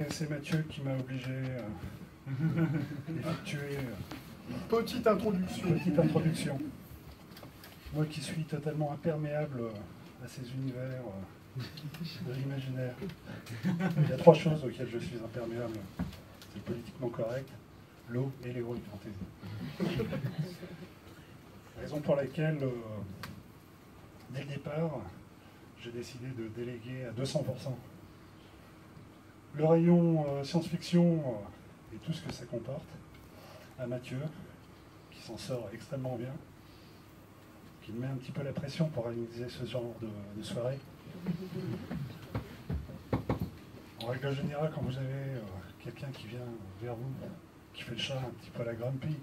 c'est Mathieu qui m'a obligé d'effectuer une petite introduction. Moi qui suis totalement imperméable à ces univers de l'imaginaire. Il y a 3 choses auxquelles je suis imperméable. C'est le politiquement correct, l'eau et l'héroïque fantasy. Raison pour laquelle, dès le départ, j'ai décidé de déléguer à 200% le rayon science-fiction et tout ce que ça comporte à Mathieu, qui s'en sort extrêmement bien, qui me met un petit peu la pression pour réaliser ce genre de soirée. En règle générale, quand vous avez quelqu'un qui vient vers vous, qui fait le chat un petit peu à la Grumpy,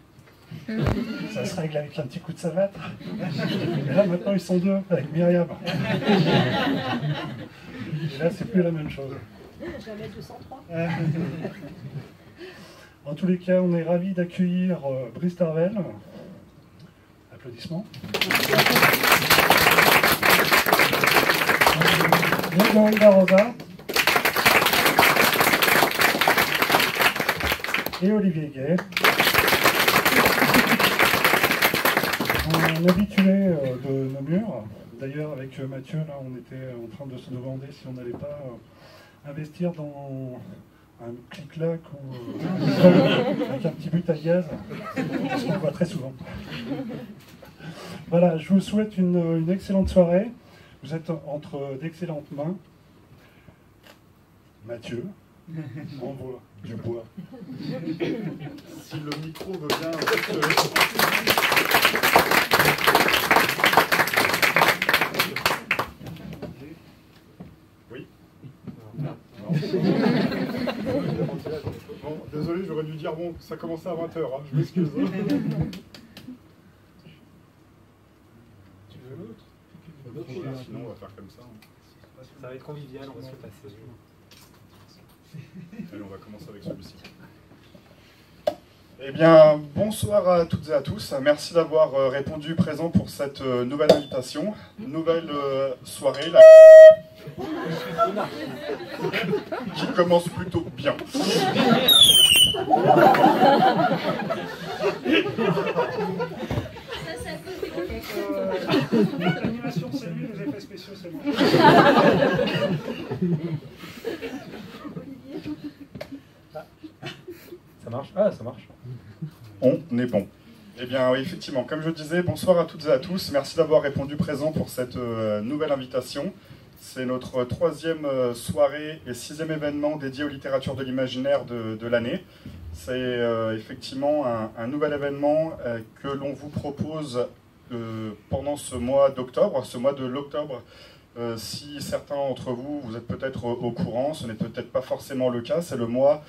ça se règle avec un petit coup de savate. Et là, maintenant, ils sont 2 avec Myriam. Et là, c'est plus la même chose. Jamais 203. En tous les cas, on est ravis d'accueillir Brice Tarvel. Applaudissements. Grégory Darosa. Et Olivier Gay. Un habitué de nos murs. D'ailleurs, avec Mathieu, là, on était en train de se demander si on n'allait pas investir dans un clic-clac ou avec un petit but à gaz, ce qu'on voit très souvent. Voilà, je vous souhaite une excellente soirée. Vous êtes entre d'excellentes mains. Mathieu, envoie du bois. Si le micro veut bien... Oui. Non. Bon, désolé, j'aurais dû dire, bon, ça commençait à 20h, hein, je m'excuse. Tu veux l'autre? Sinon, on va faire comme ça. Ça va être convivial, on va se passer. Allez, on va commencer avec celui-ci. Eh bien, bonsoir à toutes et à tous. Merci d'avoir répondu présent pour cette nouvelle invitation. Nouvelle soirée là, qui commence plutôt bien. L'animation, c'est lui, les effets spéciaux, c'est moi. Ça marche? Ah, ça marche. On est bon. Eh bien, oui, effectivement, comme je disais, bonsoir à toutes et à tous. Merci d'avoir répondu présent pour cette nouvelle invitation. C'est notre 3e soirée et 6e événement dédié aux littératures de l'imaginaire de l'année. C'est effectivement un nouvel événement que l'on vous propose pendant ce mois d'octobre, ce mois de l'octobre. Si certains d'entre vous, vous êtes peut-être au courant, ce n'est peut-être pas forcément le cas, c'est le mois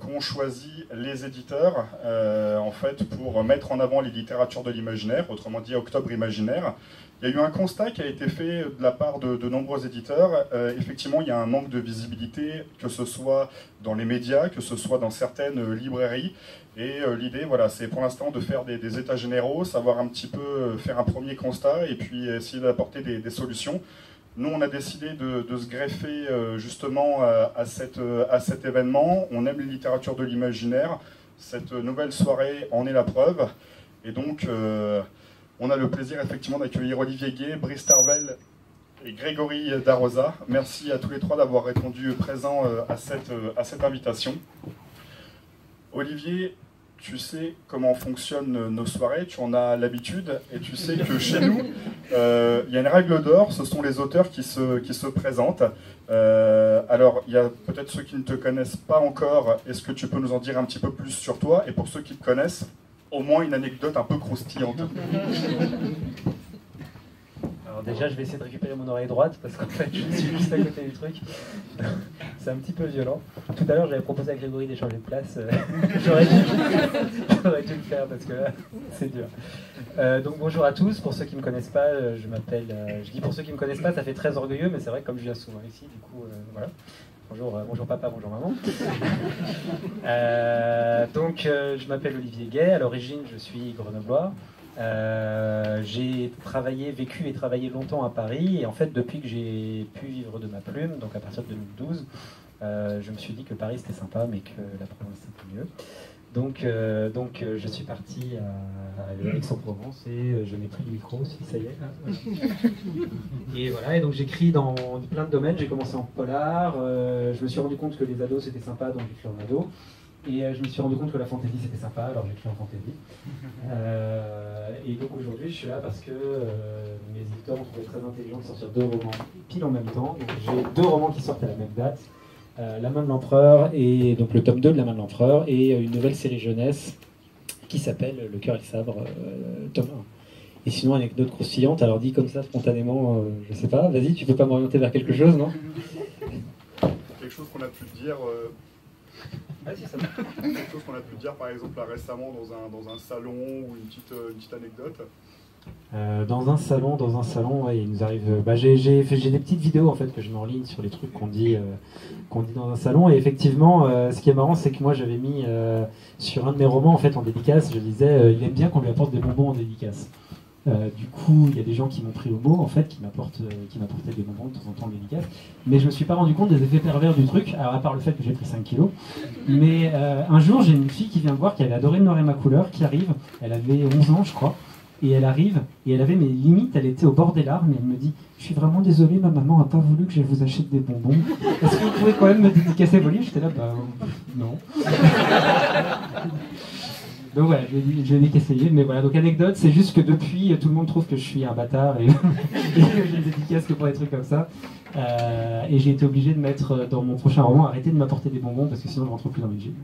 qu'ont choisi les éditeurs en fait, pour mettre en avant les littératures de l'imaginaire, autrement dit Octobre Imaginaire. Il y a eu un constat qui a été fait de la part de nombreux éditeurs. Effectivement, il y a un manque de visibilité, que ce soit dans les médias, que ce soit dans certaines librairies. Et l'idée, voilà, c'est pour l'instant de faire des états généraux, savoir un petit peu faire un premier constat et puis essayer d'apporter des solutions. Nous, on a décidé de se greffer justement à cet événement. On aime les littératures de l'imaginaire. Cette nouvelle soirée en est la preuve. Et donc, on a le plaisir effectivement d'accueillir Olivier Gay, Brice Tarvel et Grégory Darosa. Merci à tous les 3 d'avoir répondu présent à cette invitation. Olivier, tu sais comment fonctionnent nos soirées, tu en as l'habitude, et tu sais que chez nous, il y a une règle d'or, ce sont les auteurs qui se présentent. Alors, il y a peut-être ceux qui ne te connaissent pas encore, est-ce que tu peux nous en dire un petit peu plus sur toi? Et pour ceux qui te connaissent, au moins une anecdote un peu croustillante. Alors déjà, je vais essayer de récupérer mon oreille droite, parce qu'en fait, je suis juste à côté du truc. C'est un petit peu violent. Tout à l'heure, j'avais proposé à Grégory d'échanger de place. J'aurais dû le faire, parce que là, c'est dur. Donc bonjour à tous. Pour ceux qui ne me connaissent pas, je m'appelle... je dis pour ceux qui ne me connaissent pas, ça fait très orgueilleux, mais c'est vrai que comme je viens souvent ici, du coup, voilà. Bonjour papa, bonjour maman. Je m'appelle Olivier Gay, à l'origine je suis grenoblois. J'ai vécu et travaillé longtemps à Paris, et en fait depuis que j'ai pu vivre de ma plume, donc à partir de 2012, je me suis dit que Paris c'était sympa, mais que la province c'était mieux. Donc, je suis parti à Aix-en-Provence et je n'ai pris le micro aussi, ça y est. Voilà. Et voilà, et donc j'écris dans plein de domaines. J'ai commencé en polar, je me suis rendu compte que les ados c'était sympa, donc j'écris en ado. Et je me suis rendu compte que la fantasy c'était sympa, alors j'écris en fantasy. Et donc aujourd'hui je suis là parce que mes éditeurs ont trouvé très intelligent de sortir 2 romans pile en même temps. Donc j'ai 2 romans qui sortent à la même date. La main de l'empereur, et donc le tome 2 de La main de l'empereur, et une nouvelle série jeunesse qui s'appelle Le cœur et le sabre, tome 1. Et sinon, anecdote croustillante, alors dit comme ça spontanément, je sais pas, vas-y, tu peux pas m'orienter vers quelque chose, non? Quelque chose qu'on a pu dire. Vas-y, ça Quelque chose qu'on a pu dire par exemple là, récemment dans un salon ou une petite anecdote. Dans un salon, ouais, il nous arrive. J'ai des petites vidéos en fait que je mets en ligne sur les trucs qu'on dit dans un salon. Et effectivement, ce qui est marrant, c'est que moi j'avais mis sur un de mes romans en fait en dédicace, je disais il aime bien qu'on lui apporte des bonbons en dédicace. Du coup, il y a des gens qui m'ont pris au mot en fait, qui m'apportaient des bonbons de temps en temps en dédicace. Mais je me suis pas rendu compte des effets pervers du truc, alors à part le fait que j'ai pris 5 kilos. Mais un jour, j'ai une fille qui vient me voir, qui avait adoré Noir et ma couleur, qui arrive. Elle avait 11 ans, je crois. Et elle arrive, et elle avait mes limites, elle était au bord des larmes, et elle me dit « Je suis vraiment désolée, ma maman n'a pas voulu que je vous achète des bonbons. Est-ce que vous pouvez quand même me dédicacer vos livres ?» J'étais là « Bah, non. » Donc voilà, je n'ai qu'essayé, mais voilà, donc anecdote, c'est juste que depuis, tout le monde trouve que je suis un bâtard, et que je dédicace que pour des trucs comme ça. Et j'ai été obligé de mettre dans mon prochain roman, arrêter de m'apporter des bonbons, parce que sinon je rentre plus dans mes jeans.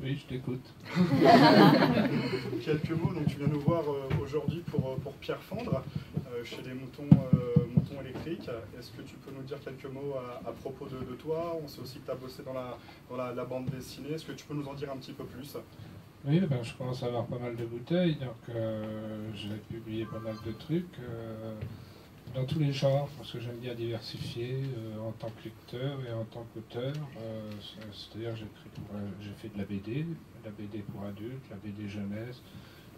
Oui, je t'écoute. Quelques mots, donc tu viens nous voir aujourd'hui pour Pierre Fendre, chez les moutons électriques. Est-ce que tu peux nous dire quelques mots à propos de toi? On sait aussi que tu as bossé dans la bande dessinée. Est-ce que tu peux nous en dire un petit peu plus? Oui, ben, je commence à avoir pas mal de bouteilles, donc j'ai publié pas mal de trucs dans tous les genres, parce que j'aime bien diversifier en tant que lecteur et en tant qu'auteur. C'est-à-dire j'ai fait de la BD pour adultes, la BD jeunesse,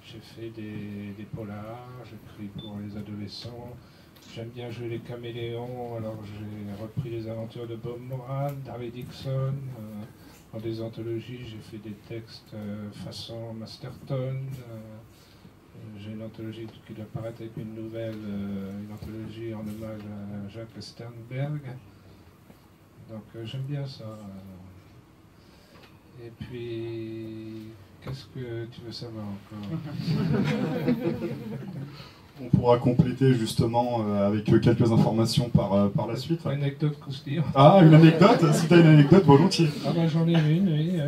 j'ai fait des polars, j'écris pour les adolescents. J'aime bien jouer les caméléons, alors j'ai repris les aventures de Bob Moran, d'Harry Dixon. Dans des anthologies, j'ai fait des textes façon Masterton. J'ai une anthologie qui doit paraître avec une nouvelle, une anthologie en hommage à Jacques Sternberg. Donc j'aime bien ça. Et puis, qu'est-ce que tu veux savoir encore? On pourra compléter justement avec quelques informations par la suite. Une anecdote croustillante. Ah, une anecdote? Si tu as une anecdote, volontiers. Ah ben, j'en ai une, oui.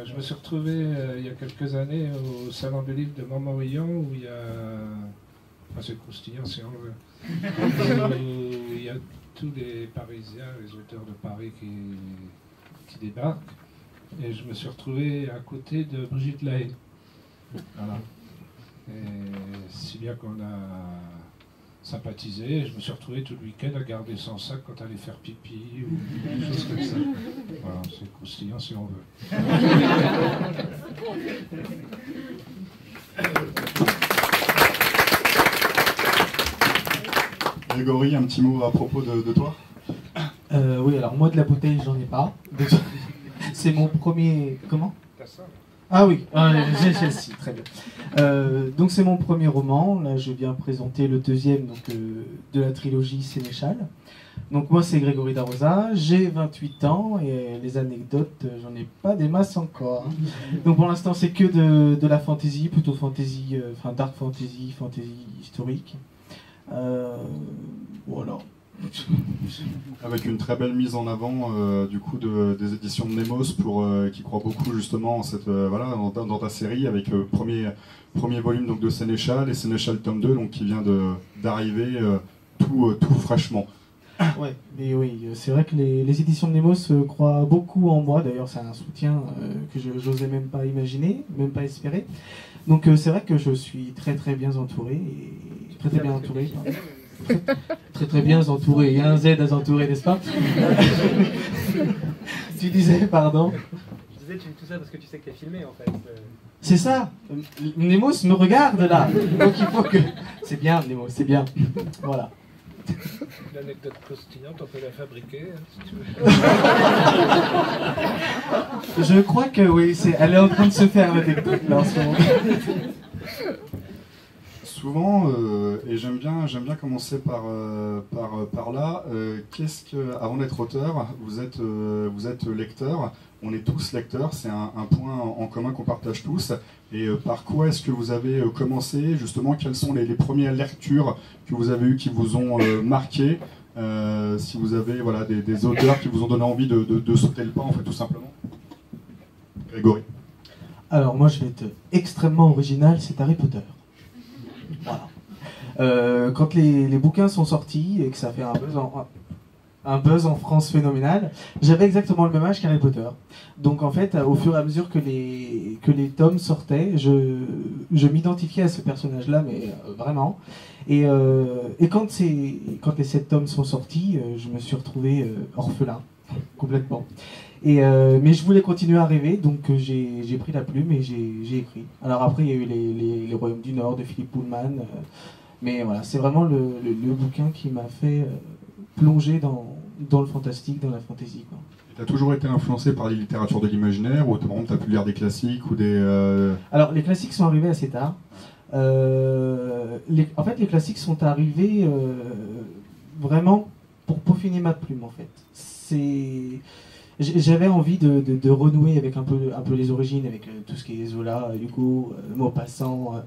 Je me suis retrouvé il y a quelques années au Salon du livre de Montmorillon où il y a... Enfin, c'est croustillant si on veut. Il y a tous les Parisiens, les auteurs de Paris qui débarquent. Et je me suis retrouvé à côté de Brigitte Lahaye. Voilà. Et si bien qu'on a sympathisé, je me suis retrouvé tout le week-end à garder son sac quand elle allait faire pipi ou des choses comme ça. Voilà, c'est croustillant si on veut. Grégory, un petit mot à propos de toi? Oui, alors moi de la bouteille, j'en ai pas. C'est mon premier... Comment? T'as ça? Ah oui, j'ai celle-ci, très bien. Donc c'est mon premier roman, là je viens présenter le deuxième donc, de la trilogie Sénéchal. Donc moi c'est Grégory Darosa, j'ai 28 ans et les anecdotes, j'en ai pas des masses encore. Donc pour l'instant c'est que de la fantasy, plutôt fantasy, enfin dark fantasy, fantasy historique. Voilà. Avec une très belle mise en avant du coup des éditions de Nemos qui croient beaucoup justement en cette, voilà, dans ta série avec premier volume donc, de Sénéchal et Sénéchal tome 2 donc, qui vient d'arriver tout fraîchement. Ouais, mais oui, c'est vrai que les éditions de Nemos croient beaucoup en moi, d'ailleurs c'est un soutien que je n'osais même pas imaginer, même pas espérer. Donc c'est vrai que je suis très très bien entouré, très bien entouré. Pardon. Très bien entouré, il y a un Z à s'entourer, n'est-ce pas? Tu disais, pardon? Je disais, tu dis tout ça parce que tu sais que t'es filmé en fait. C'est ça. Nemos me regarde là. Donc il faut que... C'est bien, Nemo, c'est bien. Voilà. L'anecdote croustillante, on peut la fabriquer, hein, si tu veux. Je crois que oui, elle est en train de se faire l'anecdote là en ce moment. Souvent, et j'aime bien commencer par là, avant d'être auteur, vous êtes lecteur, on est tous lecteurs, c'est un point en commun qu'on partage tous, et par quoi est-ce que vous avez commencé, justement, quelles sont les premières lectures que vous avez eues qui vous ont marqué, si vous avez voilà, des auteurs qui vous ont donné envie de sauter le pas, en fait, tout simplement. Grégory. Alors moi je vais être extrêmement original, c'est Harry Potter. Voilà. Quand les bouquins sont sortis et que ça fait un buzz en France phénoménal, j'avais exactement le même âge qu'Harry Potter. Donc en fait, au fur et à mesure que les tomes sortaient, je m'identifiais à ce personnage-là, mais vraiment. Et quand les 7 tomes sont sortis, je me suis retrouvé orphelin, complètement. Mais je voulais continuer à rêver, donc j'ai pris la plume et j'ai écrit. Alors après, il y a eu les Royaumes du Nord de Philippe Pullman, mais voilà, c'est vraiment le bouquin qui m'a fait plonger dans le fantastique, dans la fantasy. Tu as toujours été influencé par les littératures de l'imaginaire, ou par exemple tu as pu lire des classiques ou des... Alors les classiques sont arrivés assez tard. En fait, les classiques sont arrivés vraiment pour peaufiner ma plume, en fait. J'avais envie de renouer avec un peu les origines, avec tout ce qui est Zola, Hugo, Maupassant.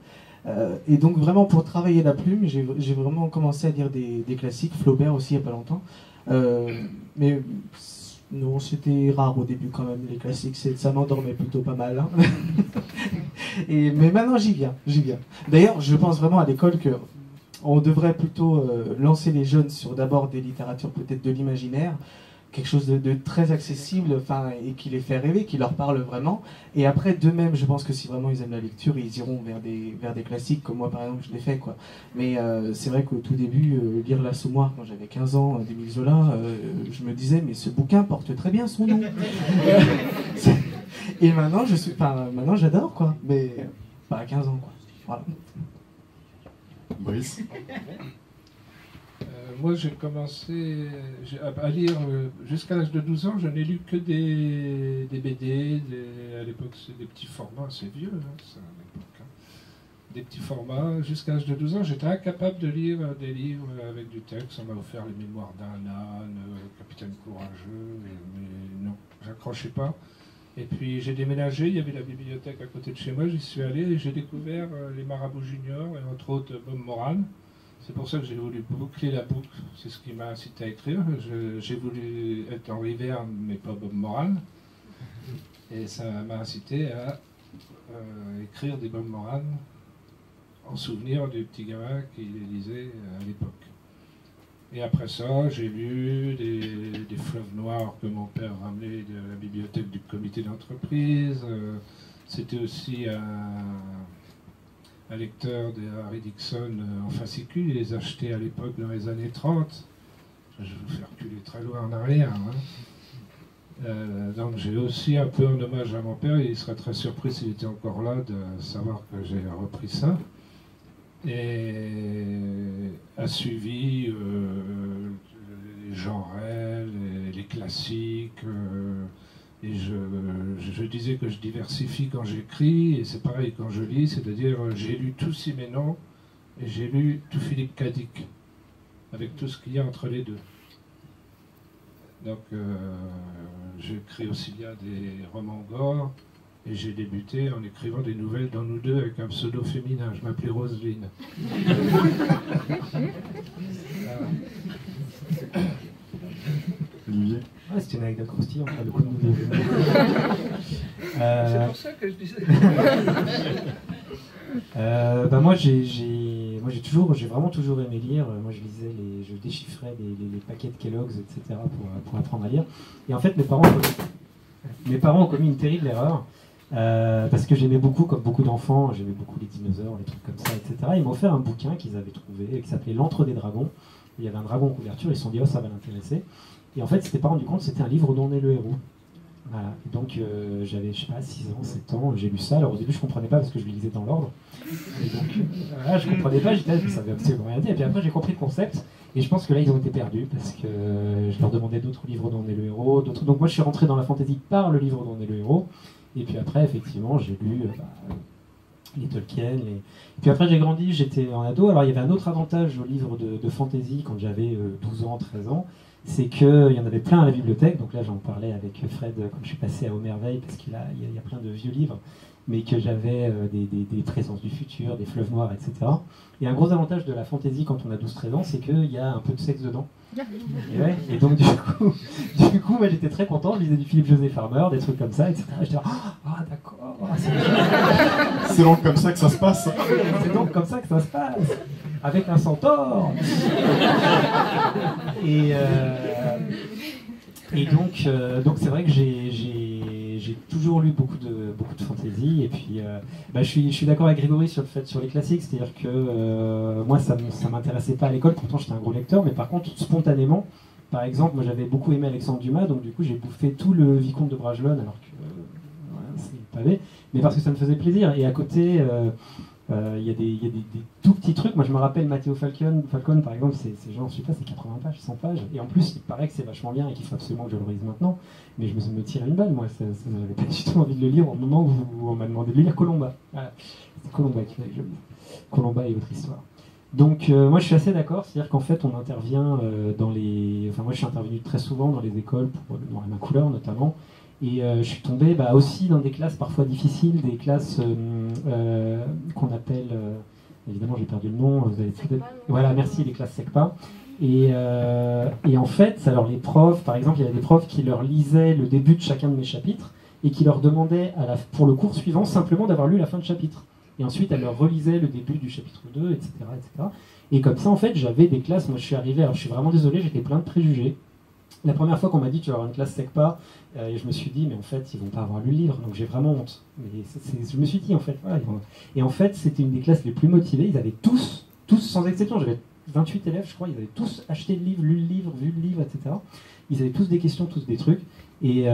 Et donc vraiment pour travailler la plume, j'ai vraiment commencé à lire des classiques, Flaubert aussi il n'y a pas longtemps. Mais non, c'était rare au début quand même, les classiques, ça m'endormait plutôt pas mal. Hein. Mais maintenant j'y viens. D'ailleurs, je pense vraiment à l'école que on devrait plutôt lancer les jeunes sur d'abord des littératures peut-être de l'imaginaire, quelque chose de très accessible, et qui les fait rêver, qui leur parle vraiment. Et après, d'eux-mêmes, je pense que si vraiment ils aiment la lecture, ils iront vers des classiques, comme moi par exemple, je l'ai fait, quoi. Mais c'est vrai qu'au tout début, lire l'Assommoir quand j'avais 15 ans, d'Émile Zola, je me disais, mais ce bouquin porte très bien son nom. Et maintenant, maintenant j'adore, quoi. Mais pas à 15 ans, quoi. Voilà. Brice. Moi, j'ai commencé à lire jusqu'à l'âge de 12 ans. Je n'ai lu que des BD. À l'époque, c'est des petits formats, c'est vieux, hein, ça, à l'époque. Hein. Des petits formats. Jusqu'à l'âge de 12 ans, j'étais incapable de lire des livres avec du texte. On m'a offert les Mémoires d'un âne, Capitaine Courageux, mais non, j'accrochais pas. Et puis j'ai déménagé, il y avait la bibliothèque à côté de chez moi, j'y suis allé et j'ai découvert les Marabouts Juniors et entre autres Bob Moran. C'est pour ça que j'ai voulu boucler la boucle, c'est ce qui m'a incité à écrire. J'ai voulu être Henri Verne, mais pas Bob Moran. Et ça m'a incité à écrire des Bob Moran en souvenir du petit gamin qui les lisait à l'époque. Et après ça, j'ai lu des fleuves noirs que mon père ramenait de la bibliothèque du comité d'entreprise. C'était aussi un lecteur de Harry Dixon en fascicule, il les achetait à l'époque dans les années 30. Je vais vous faire reculer très loin en arrière. Hein. Donc j'ai aussi un peu en hommage à mon père, il serait très surpris s'il était encore là de savoir que j'ai repris ça. Et a suivi les genres, les classiques. Et je disais que je diversifie quand j'écris, et c'est pareil quand je lis, c'est-à-dire j'ai lu tout Siménon et j'ai lu tout Philippe Cadic, avec tout ce qu'il y a entre les deux. Donc j'écris aussi bien des romans gore, et j'ai débuté en écrivant des nouvelles dans Nous Deux avec un pseudo féminin, je m'appelais Roselyne. Olivier. Ouais, c'est une anecdote croustillante, le coup de Nous Deux. C'est pour ça que je disais. Moi j'ai vraiment toujours aimé lire. Moi je déchiffrais les paquets de Kellogg's, etc. pour apprendre à lire. Et en fait mes parents ont commis une terrible erreur. Parce que j'aimais beaucoup, comme beaucoup d'enfants, j'aimais beaucoup les dinosaures, les trucs comme ça, etc. Ils m'ont offert un bouquin qu'ils avaient trouvé, qui s'appelait L'Antre des Dragons. Il y avait un dragon en couverture, ils se sont dit, oh, ça va l'intéresser. Et en fait, ils s'étaient pas rendu compte, c'était un livre dont on est le héros. Voilà. Et donc j'avais, je sais pas, 6 ans, 7 ans, j'ai lu ça. Alors au début je comprenais pas parce que je le lisais dans l'ordre. Et donc voilà, je comprenais pas, j'étais là, je savais absolument rien dire. Et puis après j'ai compris le concept. Et je pense que là ils ont été perdus parce que je leur demandais d'autres livres dont on est le héros. Donc moi je suis rentré dans la fantasy par le livre dont on est le héros. Et puis après effectivement j'ai lu les Tolkien. Et puis après j'ai grandi, j'étais en ado. Alors il y avait un autre avantage au livre de fantasy quand j'avais 12 ans, 13 ans. C'est qu'il y en avait plein à la bibliothèque, donc là j'en parlais avec Fred quand je suis passé à Aumerveille, parce qu'il y a plein de vieux livres, mais que j'avais des présences du futur, des fleuves noirs, etc. Et un gros avantage de la fantaisie quand on a 12-13 ans, c'est qu'il y a un peu de sexe dedans. Et donc du coup moi j'étais très content, je lisais du Philippe José Farmer, des trucs comme ça, etc. J'étais ah d'accord, c'est donc comme ça que ça se passe. C'est donc comme ça que ça se passe. Avec un centaure. Et donc c'est vrai que j'ai toujours lu beaucoup de fantaisie. Et puis je suis d'accord avec Grégory sur les classiques, c'est-à-dire que moi ça m'intéressait pas à l'école, pourtant j'étais un gros lecteur, mais par contre spontanément, par exemple, moi j'avais beaucoup aimé Alexandre Dumas, donc du coup j'ai bouffé tout le Vicomte de Bragelonne, alors que c'est pavé, mais parce que ça me faisait plaisir. Et à côté il y a des tout petits trucs. Moi je me rappelle Matteo Falcon par exemple, c'est genre, je sais pas, c'est 80 pages, 100 pages, et en plus il paraît que c'est vachement bien et qu'il faut absolument que je le relise maintenant, mais je me tirais une balle, moi j'avais pas du tout envie de le lire au moment où on m'a demandé de lire Colomba. Voilà. C'est Colomba qu'il fallait que je lise. Colomba et autre histoire. Donc moi je suis assez d'accord, c'est-à-dire qu'en fait on intervient moi je suis intervenu très souvent dans les écoles pour le noir et ma couleur notamment. Et je suis tombé aussi dans des classes parfois difficiles, des classes qu'on appelle, évidemment j'ai perdu le nom, vous avez voilà, merci, les classes SECPA. Et en fait, alors les profs, par exemple, il y avait des profs qui leur lisaient le début de chacun de mes chapitres et qui leur demandaient pour le cours suivant simplement d'avoir lu la fin de chapitre. Et ensuite, elle leur relisait le début du chapitre 2, etc., etc. Et comme ça, en fait, j'avais des classes, moi je suis arrivé, alors je suis vraiment désolé, j'étais plein de préjugés. La première fois qu'on m'a dit tu vas avoir une classe SECPA, et je me suis dit mais en fait ils vont pas avoir lu le livre, donc j'ai vraiment honte. Mais je me suis dit en fait, voilà, et en fait c'était une des classes les plus motivées, ils avaient tous sans exception, j'avais 28 élèves je crois, ils avaient tous acheté le livre, lu le livre, vu le livre, etc. Ils avaient tous des questions, tous des trucs, et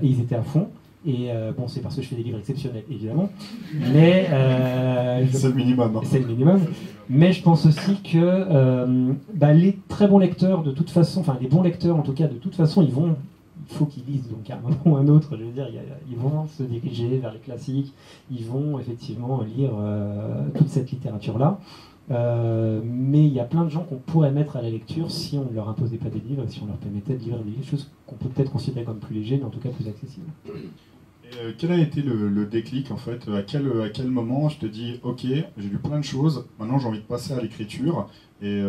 ils étaient à fond. Et bon, c'est parce que je fais des livres exceptionnels, évidemment. Mais c'est le minimum. Hein. C'est le minimum. Mais je pense aussi que les très bons lecteurs, de toute façon, enfin les bons lecteurs en tout cas, de toute façon, il faut qu'ils lisent. Donc à un moment ou à un autre, je veux dire, ils vont se diriger vers les classiques. Ils vont effectivement lire toute cette littérature-là. Mais il y a plein de gens qu'on pourrait mettre à la lecture si on ne leur imposait pas des livres, si on leur permettait de lire des choses qu'on peut peut-être considérer comme plus légers, mais en tout cas plus accessibles. Et quel a été le déclic en fait, à quel moment je te dis ok, j'ai lu plein de choses, maintenant j'ai envie de passer à l'écriture, et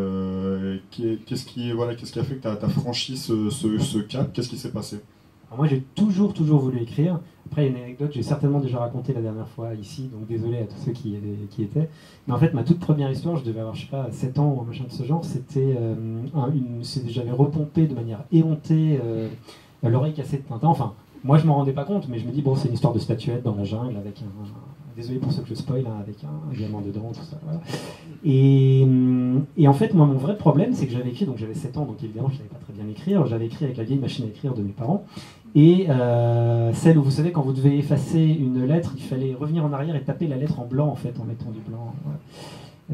qu'est-ce qui a fait que tu as franchi ce cap, qu'est-ce qui s'est passé? Alors moi j'ai toujours voulu écrire. Après il y a une anecdote, j'ai certainement déjà raconté la dernière fois ici, donc désolé à tous ceux qui étaient. Mais en fait ma toute première histoire, je devais avoir je sais pas 7 ans ou un machin de ce genre, c'était j'avais repompé de manière éhontée l'oreille cassée de Tintin. Enfin moi je m'en rendais pas compte, mais je me dis bon c'est une histoire de statuette dans la jungle avec désolé pour ceux que je spoil, avec un gamin dedans, tout ça. Voilà. Et en fait, moi, mon vrai problème, c'est que j'avais écrit, donc j'avais 7 ans, donc évidemment, je ne savais pas très bien écrire. J'avais écrit avec la vieille machine à écrire de mes parents. Et celle où, vous savez, quand vous devez effacer une lettre, il fallait revenir en arrière et taper la lettre en blanc, en fait, en mettant du blanc. Voilà.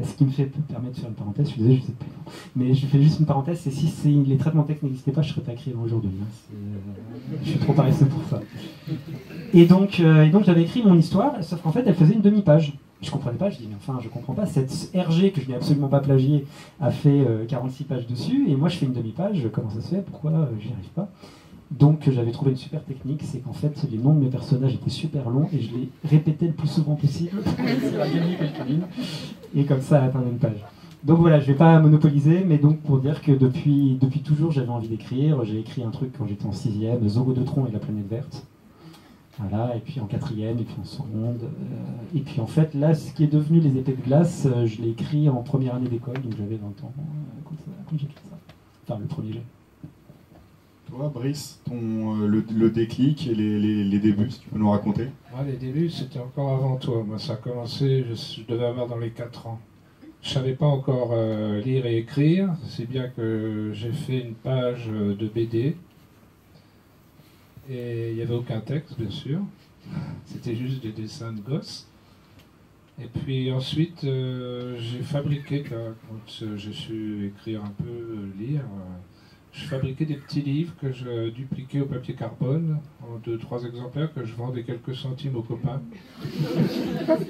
Ce qui me permet de faire une parenthèse, je suis désolé, je sais pas. Mais je fais juste une parenthèse, c'est si les traitements texte n'existaient pas, je ne serais pas écrivain aujourd'hui. Hein. Je suis trop paresseux pour ça. Et donc j'avais écrit mon histoire, sauf qu'en fait elle faisait une demi-page. Je comprenais pas, je dis mais enfin je comprends pas, cette RG que je n'ai absolument pas plagié a fait 46 pages dessus, et moi je fais une demi-page, comment ça se fait, pourquoi j'y arrive pas? Donc j'avais trouvé une super technique, c'est qu'en fait les noms de mes personnages étaient super longs et je les répétais le plus souvent possible pour réussir à gagner quelques lignes, et comme ça à atteindre une page. Donc voilà, je vais pas monopoliser, mais donc pour dire que depuis toujours j'avais envie d'écrire. J'ai écrit un truc quand j'étais en 6e, Zorro de Tron et la planète verte. Voilà, et puis en 4e, et puis en seconde. Et puis en fait, là, ce qui est devenu Les Épées de glace, je l'ai écrit en première année d'école, donc j'avais 20 ans quand j'ai écrit ça. Enfin, le premier jet. Toi, Brice, le déclic et les débuts, si tu peux nous raconter? Moi, les débuts, c'était encore avant toi. Moi, ça a commencé, je devais avoir dans les 4 ans. Je ne savais pas encore lire et écrire, c'est bien que j'ai fait une page de BD. Et il n'y avait aucun texte, bien sûr. C'était juste des dessins de gosses. Et puis ensuite, j'ai fabriqué, quand j'ai su écrire un peu, lire, je fabriquais des petits livres que je dupliquais au papier carbone, en 2-3 exemplaires, que je vendais quelques centimes aux copains.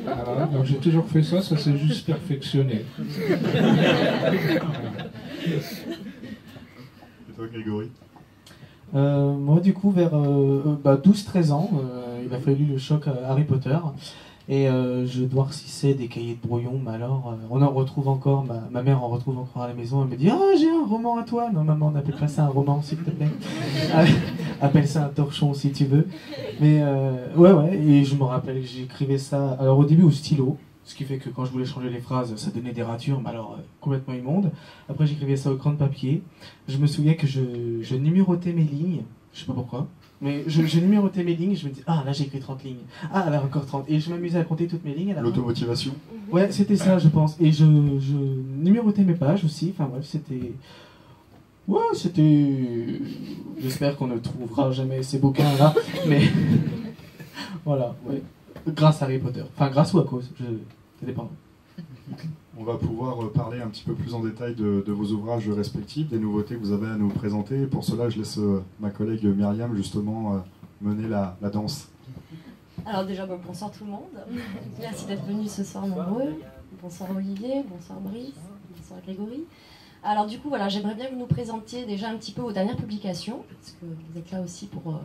Voilà, donc j'ai toujours fait ça, ça s'est juste perfectionné. Et toi, Grégory? Moi, du coup, vers 12-13 ans, il a fallu le choc à Harry Potter. Et je noircissais des cahiers de brouillon, mais alors on en retrouve encore, ma mère en retrouve encore à la maison, elle me dit « Ah, j'ai un roman à toi !» Non, maman, n'appelle pas ça un roman, s'il te plaît. Appelle ça un torchon, si tu veux. Mais ouais, et je me rappelle que j'écrivais ça, alors au début au stylo, ce qui fait que quand je voulais changer les phrases, ça donnait des ratures, mais alors complètement immondes. Après, j'écrivais ça au crayon de papier. Je me souviens que je numérotais mes lignes, je sais pas pourquoi. Mais je numérotais mes lignes, je me disais, ah là j'ai écrit 30 lignes, ah là encore 30, et je m'amusais à compter toutes mes lignes. L'automotivation? Ouais, c'était ça, je pense. Et je numérotais mes pages aussi, enfin bref, c'était... Ouais, c'était... J'espère qu'on ne trouvera jamais ces bouquins-là, mais... Voilà, ouais. Grâce à Harry Potter. Enfin, grâce ou à cause, ça dépend. On va pouvoir parler un petit peu plus en détail de vos ouvrages respectifs, des nouveautés que vous avez à nous présenter. Pour cela, je laisse ma collègue Myriam justement mener la danse. Alors déjà, bonsoir tout le monde. Merci d'être venus ce soir nombreux. Bonsoir Olivier, bonsoir Brice, bonsoir Grégory. Alors du coup, voilà, j'aimerais bien que vous nous présentiez déjà un petit peu vos dernières publications, parce que vous êtes là aussi pour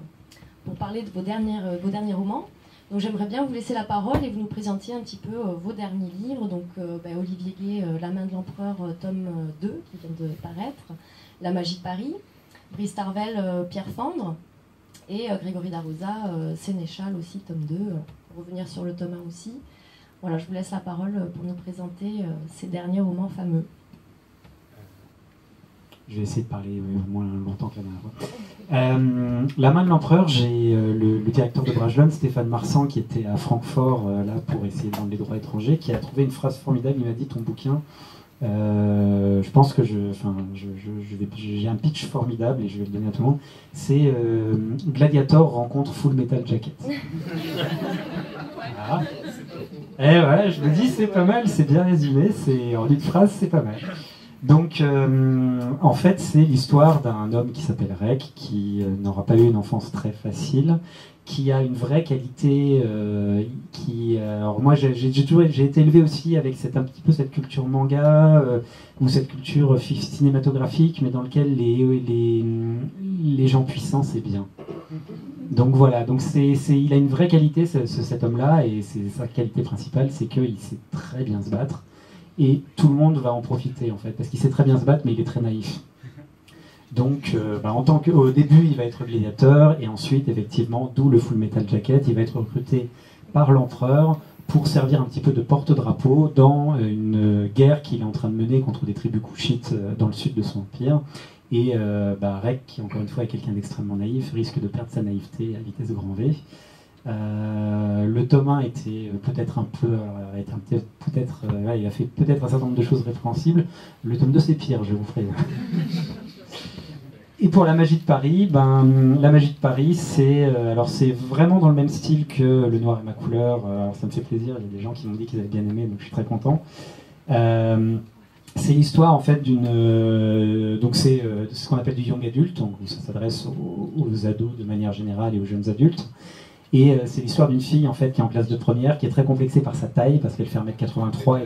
parler de vos derniers romans. Donc j'aimerais bien vous laisser la parole et vous nous présentiez un petit peu vos derniers livres. Donc Olivier Gay, La main de l'empereur, tome 2, qui vient de paraître, La magie de Paris, Brice Tarvel, Pierre Fandre, et Grégory Darosa, Sénéchal aussi, tome 2, pour revenir sur le tome 1 aussi. Voilà, je vous laisse la parole pour nous présenter ces derniers romans fameux. Je vais essayer de parler moins longtemps que la dernière fois. La main de l'empereur, j'ai le directeur de Brajlon, Stéphane Marsan, qui était à Francfort là pour essayer de vendre les droits étrangers, qui a trouvé une phrase formidable. Il m'a dit, ton bouquin, je pense que j'ai un pitch formidable et je vais le donner à tout le monde. C'est Gladiator rencontre Full Metal Jacket. Voilà. Et voilà, je me dis, c'est pas mal, c'est bien résumé, en une phrase, c'est pas mal. Donc, en fait, c'est l'histoire d'un homme qui s'appelle Rek, qui n'aura pas eu une enfance très facile, qui a une vraie qualité, alors moi, j'ai été élevé aussi avec un petit peu cette culture manga, ou cette culture cinématographique, mais dans lequel les gens puissants, c'est bien. Donc voilà, donc il a une vraie qualité, cet homme-là, et sa qualité principale, c'est qu'il sait très bien se battre. Et tout le monde va en profiter en fait, parce qu'il sait très bien se battre, mais il est très naïf. Donc, au début, il va être gladiateur, et ensuite, effectivement, d'où le Full Metal Jacket, il va être recruté par l'empereur pour servir un petit peu de porte-drapeau dans une guerre qu'il est en train de mener contre des tribus couchites dans le sud de son empire. Et Rek, qui encore une fois est quelqu'un d'extrêmement naïf, risque de perdre sa naïveté à vitesse grand V. Le tome 1 était peut-être il a fait peut-être un certain nombre de choses répréhensibles. Le tome 2 c'est pire, je vous ferai. Et pour La magie de Paris, La magie de Paris, c'est vraiment dans le même style que Le Noir et ma couleur. Alors ça me fait plaisir, il y a des gens qui m'ont dit qu'ils avaient bien aimé, donc je suis très content. C'est l'histoire en fait donc c'est ce qu'on appelle du young adulte, donc ça s'adresse aux ados de manière générale et aux jeunes adultes. Et c'est l'histoire d'une fille en fait qui est en classe de première, qui est très complexée par sa taille parce qu'elle fait 1m83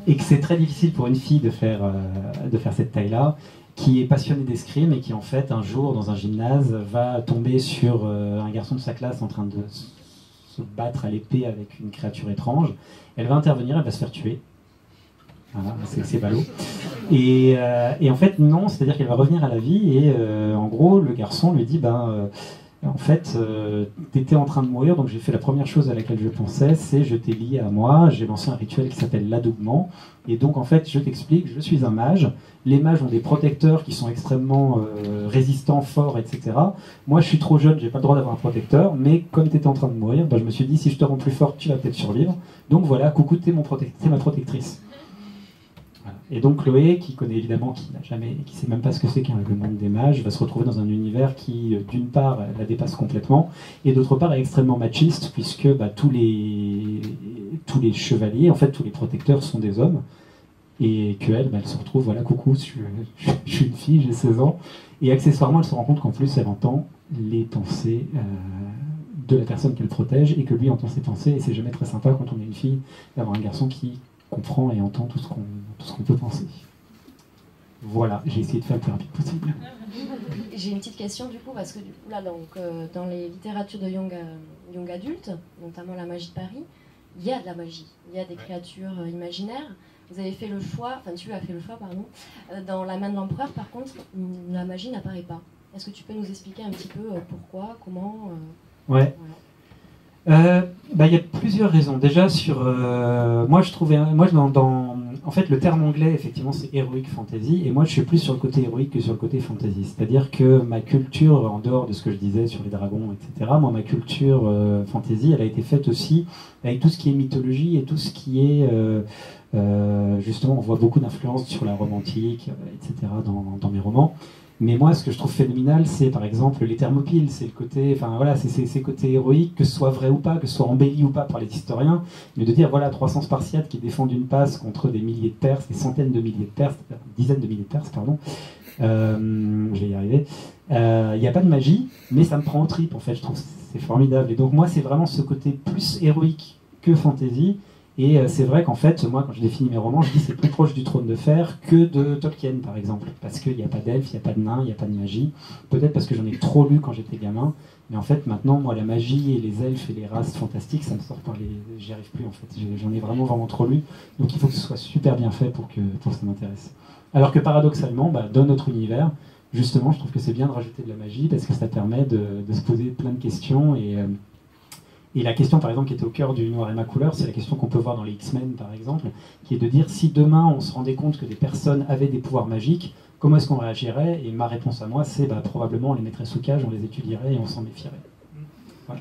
et que c'est très difficile pour une fille de faire cette taille-là, qui est passionnée d'escrime et qui en fait un jour dans un gymnase va tomber sur un garçon de sa classe en train de se battre à l'épée avec une créature étrange. Elle va intervenir, elle va se faire tuer. Voilà, c'est ballot. Et en fait, non, c'est-à-dire qu'elle va revenir à la vie et en gros, le garçon lui dit en fait, t'étais en train de mourir, donc j'ai fait la première chose à laquelle je pensais, c'est je t'ai lié à moi, j'ai lancé un rituel qui s'appelle l'adoubement. Et donc, en fait, je t'explique, je suis un mage. Les mages ont des protecteurs qui sont extrêmement résistants, forts, etc. Moi, je suis trop jeune, j'ai pas le droit d'avoir un protecteur, mais comme t'étais en train de mourir, je me suis dit, si je te rends plus fort, tu vas peut-être survivre. Donc voilà, coucou, t'es ma protectrice. Voilà. Et donc Chloé, qui connaît évidemment, qui sait même pas ce que c'est qu'un le monde des mages, va se retrouver dans un univers qui, d'une part, la dépasse complètement, et d'autre part est extrêmement machiste, puisque tous les chevaliers, en fait tous les protecteurs sont des hommes, et qu'elle, elle se retrouve, voilà, coucou, je suis une fille, j'ai 16 ans, et accessoirement elle se rend compte qu'en plus elle entend les pensées de la personne qu'elle protège, et que lui entend ses pensées, et c'est jamais très sympa quand on est une fille d'avoir un garçon qui comprend et entend tout ce qu'on peut penser. Voilà, j'ai essayé de faire le plus rapide possible. J'ai une petite question du coup, parce que du coup, là, donc, dans les littératures de young adulte, notamment la magie de Paris, il y a de la magie, il y a des créatures imaginaires. Vous avez fait le choix, enfin tu as fait le choix, pardon, dans La main de l'empereur, par contre, la magie n'apparaît pas. Est-ce que tu peux nous expliquer un petit peu pourquoi, comment Ouais. Voilà. Il y a plusieurs raisons. Déjà, moi, en fait, le terme anglais, effectivement, c'est heroic fantasy, et moi, je suis plus sur le côté héroïque que sur le côté fantasy. C'est-à-dire que ma culture, en dehors de ce que je disais sur les dragons, etc., moi, ma culture fantasy, elle a été faite aussi avec tout ce qui est mythologie et tout ce qui est, justement, on voit beaucoup d'influences sur la Rome antique, etc., dans mes romans. Mais moi, ce que je trouve phénoménal, c'est par exemple les Thermopyles, c'est le côté, enfin voilà, c'est ces côtés héroïques, que ce soit vrai ou pas, que ce soit embelli ou pas par les historiens, mais de dire voilà 300 Spartiates qui défendent une passe contre des milliers de Perses, des centaines de milliers de Perses, dizaines de milliers de Perses, pardon. Je vais y arriver. Il n'y a pas de magie, mais ça me prend aux tripes en fait. Je trouve que c'est formidable. Et donc moi, c'est vraiment ce côté plus héroïque que fantasy. Et c'est vrai qu'en fait, moi, quand je définis mes romans, je dis c'est plus proche du Trône de Fer que de Tolkien, par exemple. Parce qu'il n'y a pas d'elfes, il n'y a pas de nains, il n'y a pas de magie. Peut-être parce que j'en ai trop lu quand j'étais gamin. Mais en fait, maintenant, moi, la magie et les elfes et les races fantastiques, ça me sort par les... J'y arrive plus, en fait. J'en ai vraiment trop lu. Donc il faut que ce soit super bien fait pour que ça m'intéresse. Alors que paradoxalement, dans notre univers, justement, je trouve que c'est bien de rajouter de la magie parce que ça permet de se poser plein de questions. Et la question, par exemple, qui était au cœur du Noir et ma couleur, c'est la question qu'on peut voir dans les X-Men, par exemple, qui est de dire si demain on se rendait compte que des personnes avaient des pouvoirs magiques, comment est-ce qu'on réagirait? Et ma réponse à moi, c'est probablement on les mettrait sous cage, on les étudierait et on s'en méfierait. Voilà.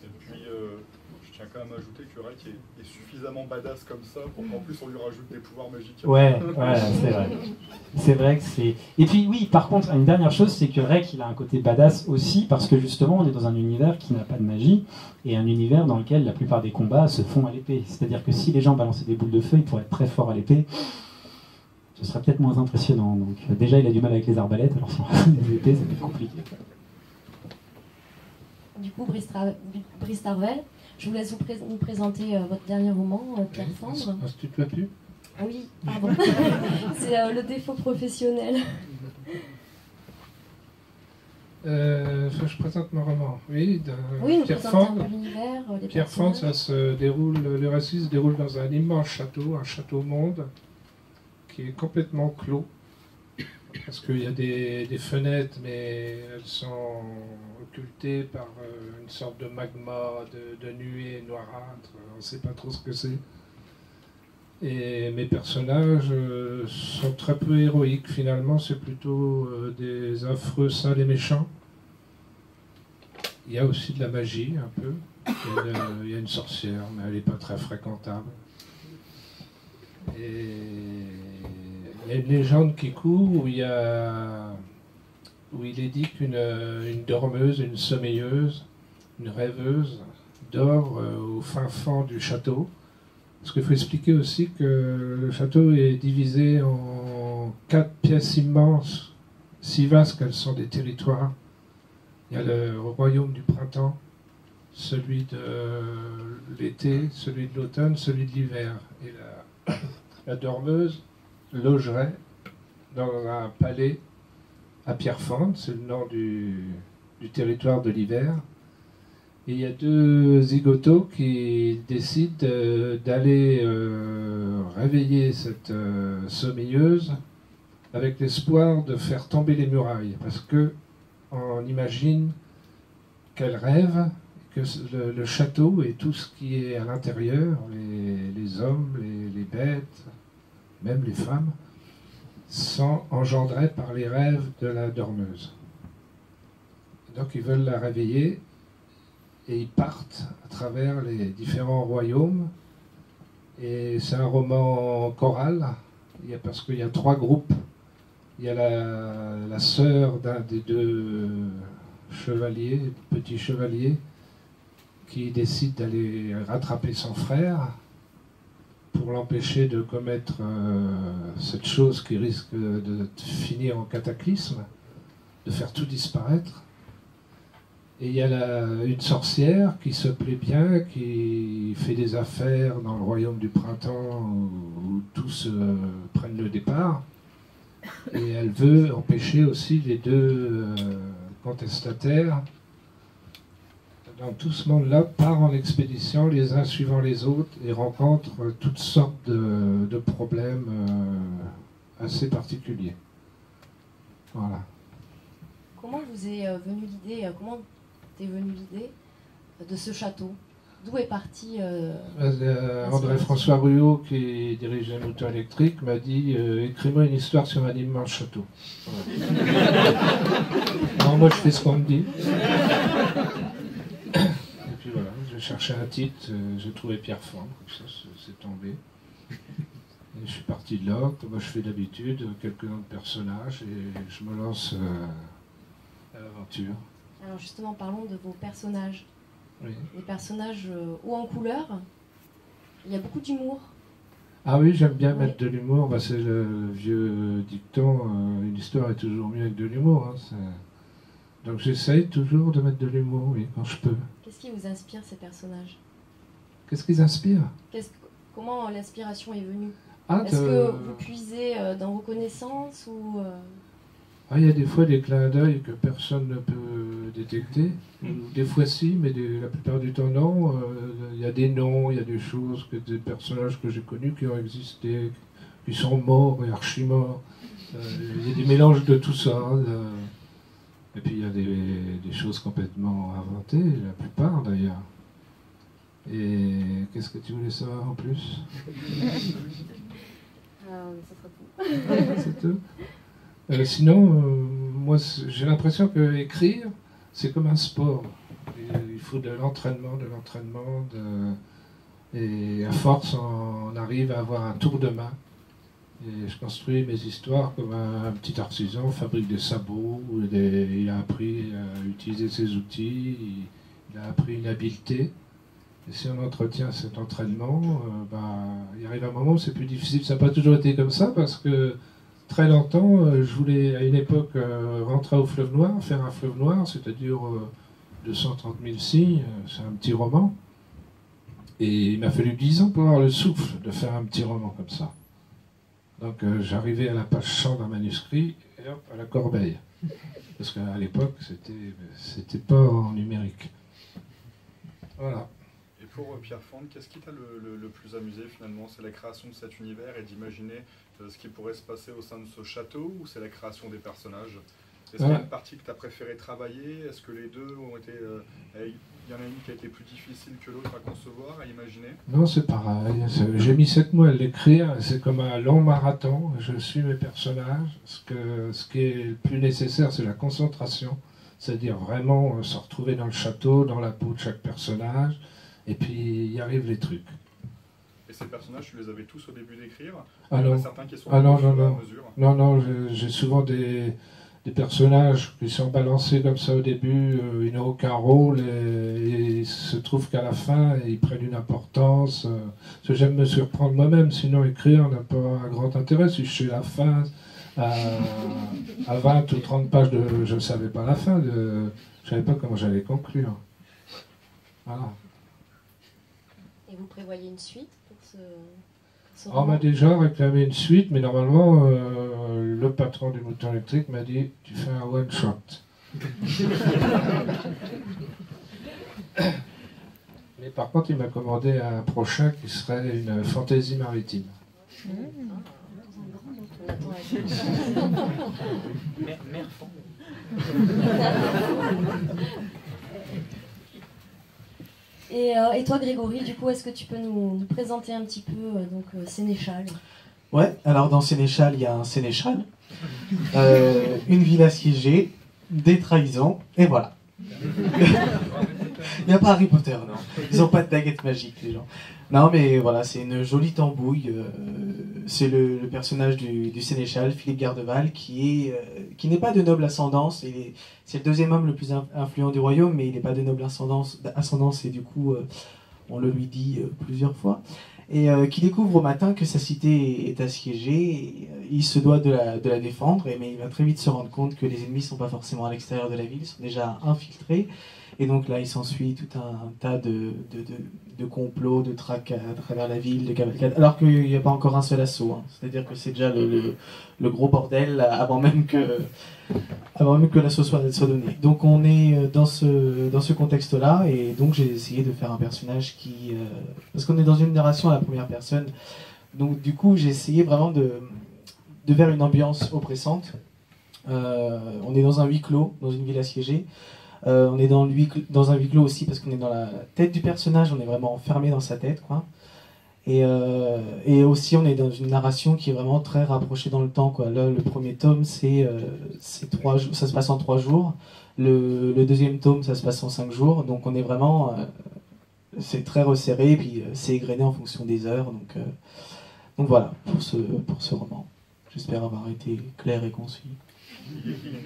Et puis, je tiens quand même à ajouter que Rek est suffisamment badass comme ça pour qu'en plus on lui rajoute des pouvoirs magiques. Ouais, c'est vrai. C'est vrai que c'est... Et puis oui, par contre, une dernière chose, c'est que Rek, il a un côté badass aussi, parce que justement, on est dans un univers qui n'a pas de magie, et un univers dans lequel la plupart des combats se font à l'épée. C'est-à-dire que si les gens balançaient des boules de feu, ils pourraient être très forts à l'épée. Ce serait peut-être moins impressionnant. Donc déjà, il a du mal avec les arbalètes, alors sans les épées, ça va être compliqué. Du coup, Brice Tarvel, je vous laisse vous présenter votre dernier roman, Pierre Fendre. Est-ce que tu te l'as pu? Oui, pardon. C'est le défaut professionnel. Je présente mon roman. Oui, nous Pierre présentez un Fendre. peu l'univers, les Pierre Fendre, personnages. le récit se déroule dans un immense château, un château-monde, qui est complètement clos. Parce qu'il y a des fenêtres, mais elles sont occultées par une sorte de magma, de nuée noirâtre. On ne sait pas trop ce que c'est. Et mes personnages sont très peu héroïques. Finalement, c'est plutôt des affreux sales et méchants. Il y a aussi de la magie, un peu. Il y a une sorcière, mais elle n'est pas très fréquentable. Et il y a une légende qui court où il est dit qu'une dormeuse, une sommeilleuse, une rêveuse dort au fin fond du château. Parce qu'il faut expliquer aussi que le château est divisé en 4 pièces immenses, si vastes qu'elles sont des territoires. Il y a le royaume du printemps, celui de l'été, celui de l'automne, celui de l'hiver. Et la dormeuse logerait dans un palais à Pierrefonds, c'est le nom du territoire de l'hiver. Et il y a 2 zigotos qui décident d'aller réveiller cette sommeilleuse avec l'espoir de faire tomber les murailles. Parce que on imagine qu'elle rêve, que le château et tout ce qui est à l'intérieur, les hommes, les bêtes, même les femmes, sont engendrés par les rêves de la dormeuse. Donc ils veulent la réveiller et ils partent à travers les différents royaumes. Et c'est un roman choral. parce qu'il y a 3 groupes. Il y a la sœur d'un des 2 chevaliers, petits chevaliers, qui décide d'aller rattraper son frère pour l'empêcher de commettre cette chose qui risque de finir en cataclysme, de faire tout disparaître. Et il y a une sorcière qui se plaît bien, qui fait des affaires dans le royaume du printemps où tous prennent le départ. Et elle veut empêcher aussi les 2 contestataires. Donc tout ce monde-là part en expédition, les uns suivant les autres, et rencontre toutes sortes de problèmes assez particuliers. Voilà. Comment vous est venue l'idée, comment t'es venue l'idée de ce château? D'où est parti André-François Ruot, qui dirige un auto électrique, m'a dit écris-moi une histoire sur un immense château. Voilà. Non, moi je fais ce qu'on me dit. Et puis voilà, j'ai cherché un titre, j'ai trouvé Pierre Fendre, ça c'est tombé. Et je suis parti de là, comme moi je fais d'habitude, quelques noms de personnages, et je me lance à l'aventure. Alors justement, parlons de vos personnages. Oui. Les personnages hauts en couleur, il y a beaucoup d'humour. Ah oui, j'aime bien mettre de l'humour, bah, c'est le vieux dicton, une histoire est toujours mieux avec de l'humour. Hein, donc j'essaye toujours de mettre de l'humour, oui, quand je peux. Qu'est-ce qui vous inspire ces personnages? Qu'est-ce qu'ils inspirent? Comment l'inspiration est venue? Ah, est-ce que vous puisez dans vos connaissances ou Ah, il y a des fois des clins d'œil que personne ne peut détecter. Des fois si, mais la plupart du temps non. Il y a des noms, il y a des choses, des personnages que j'ai connus qui ont existé, qui sont morts et archi-morts. Il y a des mélanges de tout ça. Et puis il y a des choses complètement inventées, la plupart d'ailleurs. Et qu'est-ce que tu voulais savoir en plus? Ça sera tout. C'est tout. Sinon, moi j'ai l'impression que écrire, c'est comme un sport. Il faut de l'entraînement, et à force on arrive à avoir un tour de main. Et je construis mes histoires comme un petit artisan, fabrique des sabots, il a appris à utiliser ses outils, il a appris une habileté. Et si on entretient cet entraînement, il arrive un moment où c'est plus difficile. Ça n'a pas toujours été comme ça parce que très longtemps, je voulais à une époque rentrer au Fleuve Noir, faire un Fleuve Noir, c'est-à-dire 230 000 signes, c'est un petit roman. Et il m'a fallu 10 ans pour avoir le souffle de faire un petit roman comme ça. Donc j'arrivais à la page 100 d'un manuscrit et hop, à la corbeille. Parce qu'à l'époque, c'était pas en numérique. Voilà. Et pour Pierre Fendre, qu'est-ce qui t'a le plus amusé finalement? C'est la création de cet univers et d'imaginer ce qui pourrait se passer au sein de ce château, ou c'est la création des personnages? Est-ce qu'il y a une partie que tu as préféré travailler? Est-ce que les deux ont été... il y en a une qui a été plus difficile que l'autre à concevoir, à imaginer? Non, c'est pareil. J'ai mis 7 mois à l'écrire. C'est comme un long marathon. Je suis mes personnages. Ce qui est le plus nécessaire, c'est la concentration. C'est-à-dire vraiment se retrouver dans le château, dans la peau de chaque personnage. Et puis, y arrivent les trucs. Et ces personnages, tu les avais tous au début d'écrire? Il y en a certains qui sont au fur et à mesure. Non, j'ai souvent des personnages qui sont balancés comme ça au début, ils n'ont aucun rôle, et il se trouve qu'à la fin, ils prennent une importance. Parce que j'aime me surprendre moi-même, sinon écrire n'a pas un grand intérêt. Si je suis à la fin, à 20 ou 30 pages, je ne savais pas la fin, je ne savais pas comment j'allais conclure. Voilà. Et vous prévoyez une suite pour ce On m'a déjà réclamé une suite, mais normalement, le patron du Mouton électrique m'a dit « tu fais un one-shot ». Mais par contre, il m'a commandé un prochain qui serait une fantaisie maritime. Mère Fond. Et toi, Grégory, du coup, est-ce que tu peux nous présenter un petit peu Sénéchal? Ouais, alors dans Sénéchal, il y a un sénéchal, une ville assiégée, des trahisons, et voilà. Il n'y a pas Harry Potter, non. Ils n'ont pas de baguette magique, les gens. Non, mais voilà, c'est une jolie tambouille. C'est le personnage du sénéchal, Philippe Gardeval, qui n'est pas de noble ascendance. C'est le deuxième homme le plus influent du royaume, mais il n'est pas de noble ascendance et du coup, on le lui dit plusieurs fois. Et qui découvre au matin que sa cité est assiégée. Et, il se doit de la défendre, mais il va très vite se rendre compte que les ennemis ne sont pas forcément à l'extérieur de la ville, ils sont déjà infiltrés. Et donc là, il s'ensuit tout un tas de complots, de tracas à travers la ville, de cavalcades, alors qu'il n'y a pas encore un seul assaut. Hein. C'est-à-dire que c'est déjà le gros bordel avant même que l'assaut soit donné. Donc on est dans ce contexte-là, et donc j'ai essayé de faire un personnage qui... parce qu'on est dans une narration à la première personne, donc du coup j'ai essayé vraiment de faire une ambiance oppressante. On est dans un huis clos, dans une ville assiégée. On est dans un huis clos aussi parce qu'on est dans la tête du personnage, on est vraiment enfermé dans sa tête, quoi. Et aussi on est dans une narration qui est vraiment très rapprochée dans le temps, quoi. Là, le premier tome, c'est 3 jours, ça se passe en 3 jours. Le deuxième tome, ça se passe en 5 jours. Donc on est vraiment... c'est très resserré, et puis c'est égrené en fonction des heures. Donc voilà, pour ce roman. J'espère avoir été clair et concis.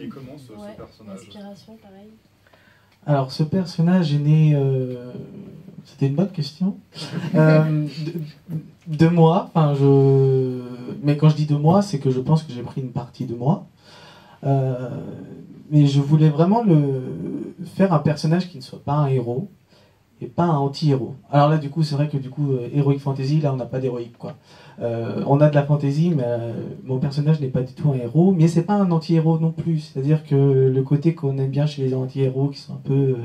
Et comment ce personnage? Inspiration, pareil. Alors, ce personnage est né... C'était une bonne question. De moi. Enfin, mais quand je dis de moi, c'est que je pense que j'ai pris une partie de moi. Mais je voulais vraiment faire un personnage qui ne soit pas un héros et pas un anti-héros. Alors là, du coup, c'est vrai que Heroic Fantasy, là, on n'a pas d'héroïque, quoi. On a de la fantasy, mais mon personnage n'est pas du tout un héros, mais c'est pas un anti-héros non plus. C'est-à-dire que le côté qu'on aime bien chez les anti-héros, qui sont un peu...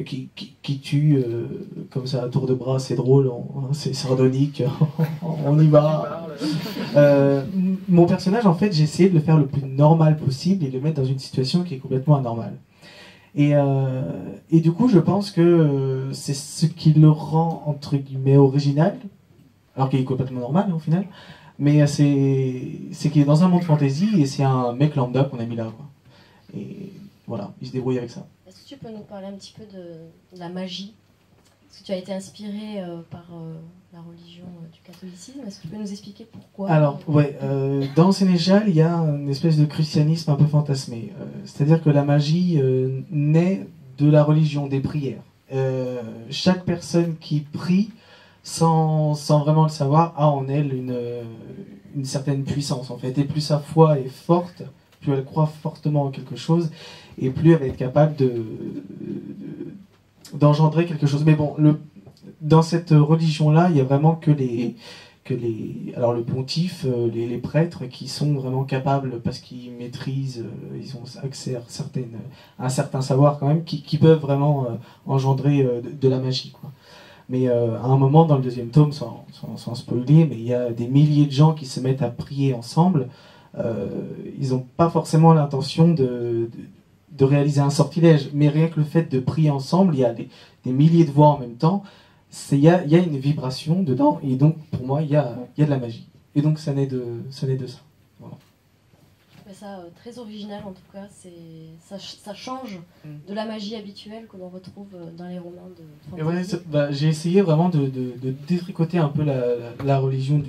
qui tuent comme ça à tour de bras, c'est drôle, c'est sardonique, on y va. Mon personnage, en fait, j'ai essayé de le faire le plus normal possible et de le mettre dans une situation qui est complètement anormale. Et du coup, je pense que c'est ce qui le rend, entre guillemets, original, alors qu'il est complètement normal, au final, mais c'est qu'il est dans un monde fantasy et c'est un mec lambda qu'on a mis là, quoi. Et voilà, il se débrouille avec ça. Est-ce que tu peux nous parler un petit peu de la magie? Est-ce que tu as été inspiré par la religion du catholicisme? Est-ce que tu peux nous expliquer pourquoi? Alors, ouais, dans Sénéchal, il y a une espèce de christianisme un peu fantasmé. C'est-à-dire que la magie naît de la religion, des prières. Chaque personne qui prie, sans vraiment le savoir, a en elle une certaine puissance, en fait. Et plus sa foi est forte, plus elle croit fortement en quelque chose, et plus elle va être capable d'engendrer quelque chose. Mais bon, dans cette religion-là, il y a vraiment que alors le pontife, les prêtres qui sont vraiment capables, parce qu'ils maîtrisent, ils ont accès à un certain savoir quand même, qui peuvent vraiment engendrer de la magie, quoi. Mais à un moment dans le deuxième tome, sans spoiler, mais il y a des milliers de gens qui se mettent à prier ensemble. Ils n'ont pas forcément l'intention de réaliser un sortilège, mais rien que le fait de prier ensemble, il y a des milliers de voix en même temps, il y a une vibration dedans, et donc pour moi il y a de la magie. Et donc ça naît de ça. Voilà. Je trouvais ça très original en tout cas, ça change de la magie habituelle que l'on retrouve dans les romans de fantasy. Ouais, j'ai essayé vraiment de détricoter un peu la religion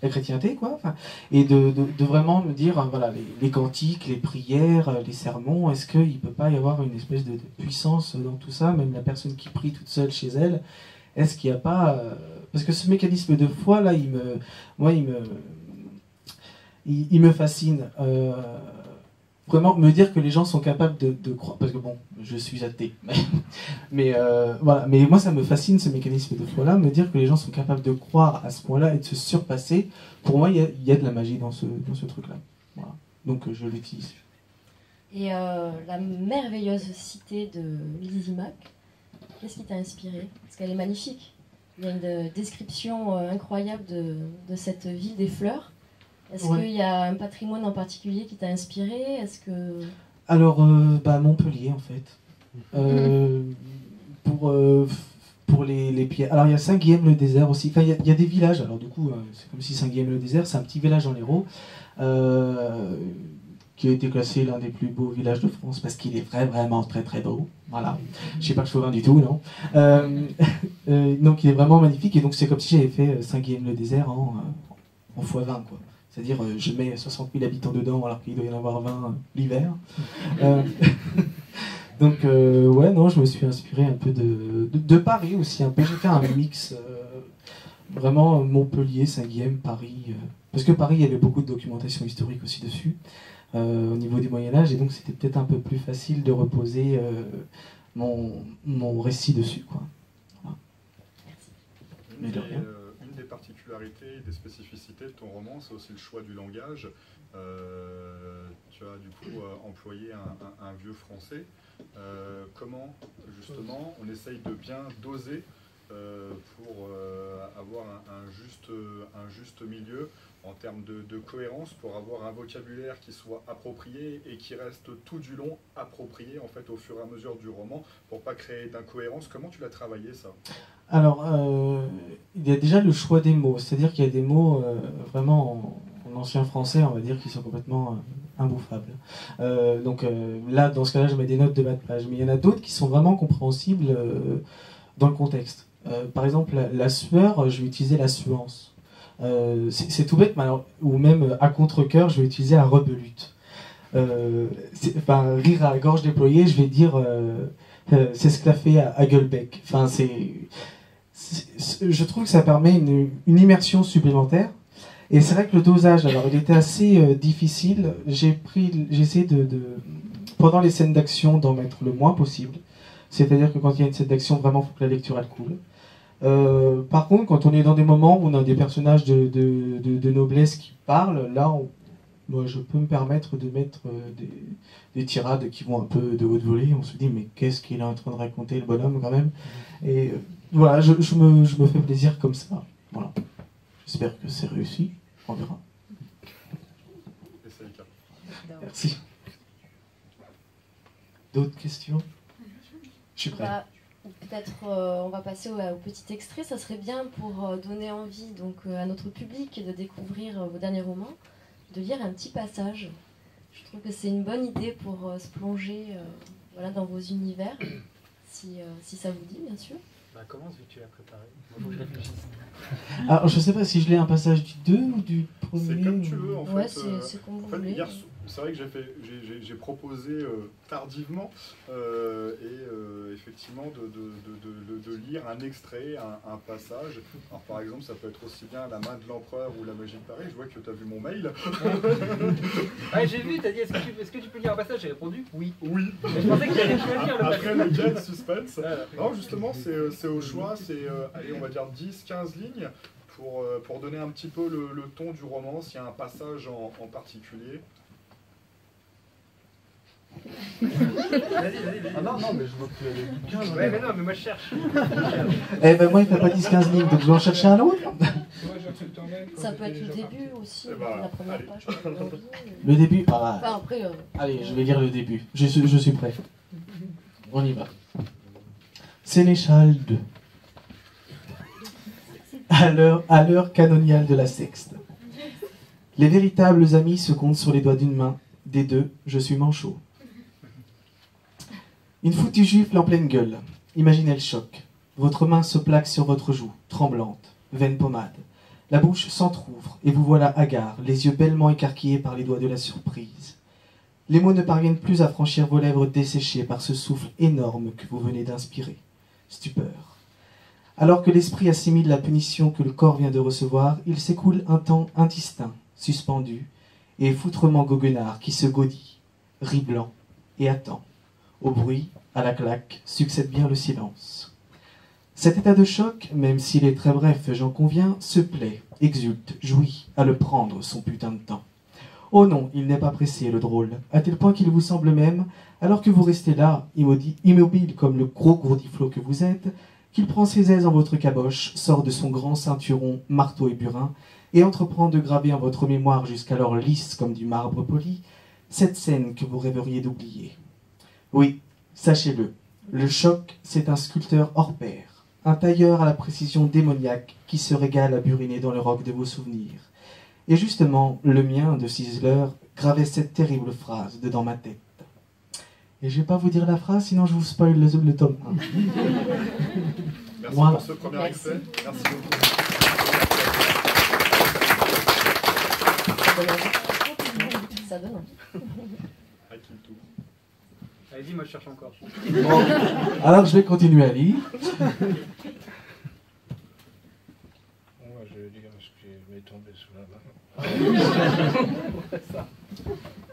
la chrétienté, quoi, enfin, et de vraiment me dire, voilà, les cantiques, les prières, les sermons, est-ce qu'il ne peut pas y avoir une espèce de puissance dans tout ça, même la personne qui prie toute seule chez elle, est-ce qu'il n'y a pas... parce que ce mécanisme de foi, là, il me fascine. Vraiment, me dire que les gens sont capables de croire, parce que bon, je suis athée, mais voilà, mais moi ça me fascine ce mécanisme de foi-là, me dire que les gens sont capables de croire à ce point-là et de se surpasser, pour moi il y a de la magie dans ce truc-là. Voilà. Donc je l'utilise. Et la merveilleuse cité de Lysimac, qu'est-ce qui t'a inspiré? Parce qu'elle est magnifique. Il y a une description incroyable de cette ville des fleurs. Est-ce qu'il y a un patrimoine en particulier qui t'a inspiré? Est-ce que... Alors, Montpellier, en fait. Pour les pierres. Alors, il y a Saint-Guilhem-le-Désert aussi. Enfin, il y a des villages. Alors, du coup, c'est comme si Saint-Guilhem-le-Désert, c'est un petit village dans l'Hérault, qui a été classé l'un des plus beaux villages de France, parce qu'il est vraiment très très beau. Voilà. Je suis pas chauvin du tout, non. Donc il est vraiment magnifique, et donc c'est comme si j'avais fait Saint-Guilhem-le-Désert en x20, quoi. C'est-à-dire, je mets 60 000 habitants dedans, alors qu'il doit y en avoir 20 l'hiver. Donc, ouais, non, je me suis inspiré un peu de Paris aussi, un peu. J'ai fait un mix, vraiment Montpellier, Saint-Guilhem, Paris. Parce que Paris, il y avait beaucoup de documentation historique aussi dessus, au niveau du Moyen-Âge, et donc c'était peut-être un peu plus facile de reposer mon récit dessus, quoi. Voilà. Mais de rien. Une des particularités et des spécificités de ton roman, c'est aussi le choix du langage. Tu as du coup employé un vieux français. Comment, justement, on essaye de bien doser pour avoir un juste milieu en termes de cohérence, pour avoir un vocabulaire qui soit approprié et qui reste tout du long approprié en fait au fur et à mesure du roman, pour pas créer d'incohérence. Comment tu l'as travaillé ça? Alors, il y a déjà le choix des mots, c'est-à-dire qu'il y a des mots vraiment en ancien français, on va dire, qui sont complètement imbouffables. Donc là, dans ce cas-là, je mets des notes de bas de page, mais il y en a d'autres qui sont vraiment compréhensibles dans le contexte. Par exemple, la sueur, je vais utiliser la suance. C'est tout bête, mais alors, ou même à contre-cœur, je vais utiliser la rebelute. Enfin, rire à gorge déployée, je vais dire s'esclaffer à gueulebec. Enfin, je trouve que ça permet une immersion supplémentaire. Et c'est vrai que le dosage, alors il était assez difficile. J'ai essayé pendant les scènes d'action, d'en mettre le moins possible. C'est-à-dire que quand il y a une scène d'action, vraiment, il faut que la lecture elle coule. Par contre, quand on est dans des moments où on a des personnages de noblesse qui parlent, là, moi, je peux me permettre de mettre des tirades qui vont un peu de haute volée. On se dit, mais qu'est-ce qu'il est en train de raconter, le bonhomme, quand même? Et voilà, je me fais plaisir comme ça. Voilà. J'espère que c'est réussi. On verra. Et c'est le cas. Merci. D'autres questions? Je suis prêt. Peut-être on va passer au petit extrait. Ça serait bien pour donner envie donc, à notre public de découvrir vos derniers romans, de lire un petit passage. Je trouve que c'est une bonne idée pour se plonger voilà, dans vos univers, si ça vous dit, bien sûr. Bah, commence vu que tu l'as préparé. Moi, faut que je réfléchisse. Alors, je sais pas si je l'ai un passage du 2 ou du premier. C'est comme tu veux, en Ouais, fait. c'est comme vous En fait, voulez. hier, c'est vrai que j'ai proposé tardivement effectivement de lire un extrait, un passage. Alors par exemple, ça peut être aussi bien La main de l'empereur ou La magie de Paris. Je vois que tu as vu mon mail. Ouais, j'ai vu, t'as dit est-ce que tu peux lire un passage? J'ai répondu oui. Oui. Mais je pensais que tu allais choisir le Après passage. le quel suspense. Non, justement, c'est au choix. C'est, allez, on va dire 10-15 lignes pour donner un petit peu le ton du roman, s'il y a un passage en particulier. Vas-y. Ah non, mais je vois que les bouquins. Ouais, mais non, mais moi je cherche. Eh ben moi, il ne fait pas 10-15 lignes, donc je vais en chercher un autre. Ça peut être le début aussi, Eh ben, la première allez. page. Quand on a envie. Le début. Ah, Enfin, après, allez, je vais lire le début. Je suis prêt. On y va. Sénéchal 2. À l'heure canoniale de la sexte. Les véritables amis se comptent sur les doigts d'une main. Des deux, je suis manchot. Une foutue gifle en pleine gueule. Imaginez le choc. Votre main se plaque sur votre joue, tremblante, veine pommade. La bouche s'entr'ouvre et vous voilà hagard, les yeux bellement écarquillés par les doigts de la surprise. Les mots ne parviennent plus à franchir vos lèvres desséchées par ce souffle énorme que vous venez d'inspirer. Stupeur. Alors que l'esprit assimile la punition que le corps vient de recevoir, il s'écoule un temps indistinct, suspendu, et foutrement goguenard qui se gaudit, rit blanc, et attend. Au bruit, à la claque, succède bien le silence. Cet état de choc, même s'il est très bref, j'en conviens, se plaît, exulte, jouit à le prendre son putain de temps. Oh non, il n'est pas pressé, le drôle, à tel point qu'il vous semble même, alors que vous restez là, immobile comme le gros gourdiflot que vous êtes, qu'il prend ses aises en votre caboche, sort de son grand ceinturon, marteau et burin, et entreprend de graver en votre mémoire jusqu'alors lisse comme du marbre poli, cette scène que vous rêveriez d'oublier. Oui, sachez-le, le choc, c'est un sculpteur hors pair, un tailleur à la précision démoniaque qui se régale à buriner dans le roc de vos souvenirs. Et justement, le mien de ciseleur gravait cette terrible phrase dedans ma tête. Et je vais pas vous dire la phrase, sinon je vous spoil le tome 1. Merci Voilà. pour ce premier extrait. Merci beaucoup. Ça donne envie. À qui le tour? Allez-y, moi je cherche encore. Bon, alors je vais continuer à lire. Moi, je vais lire ce qui m'est tombé sous la main.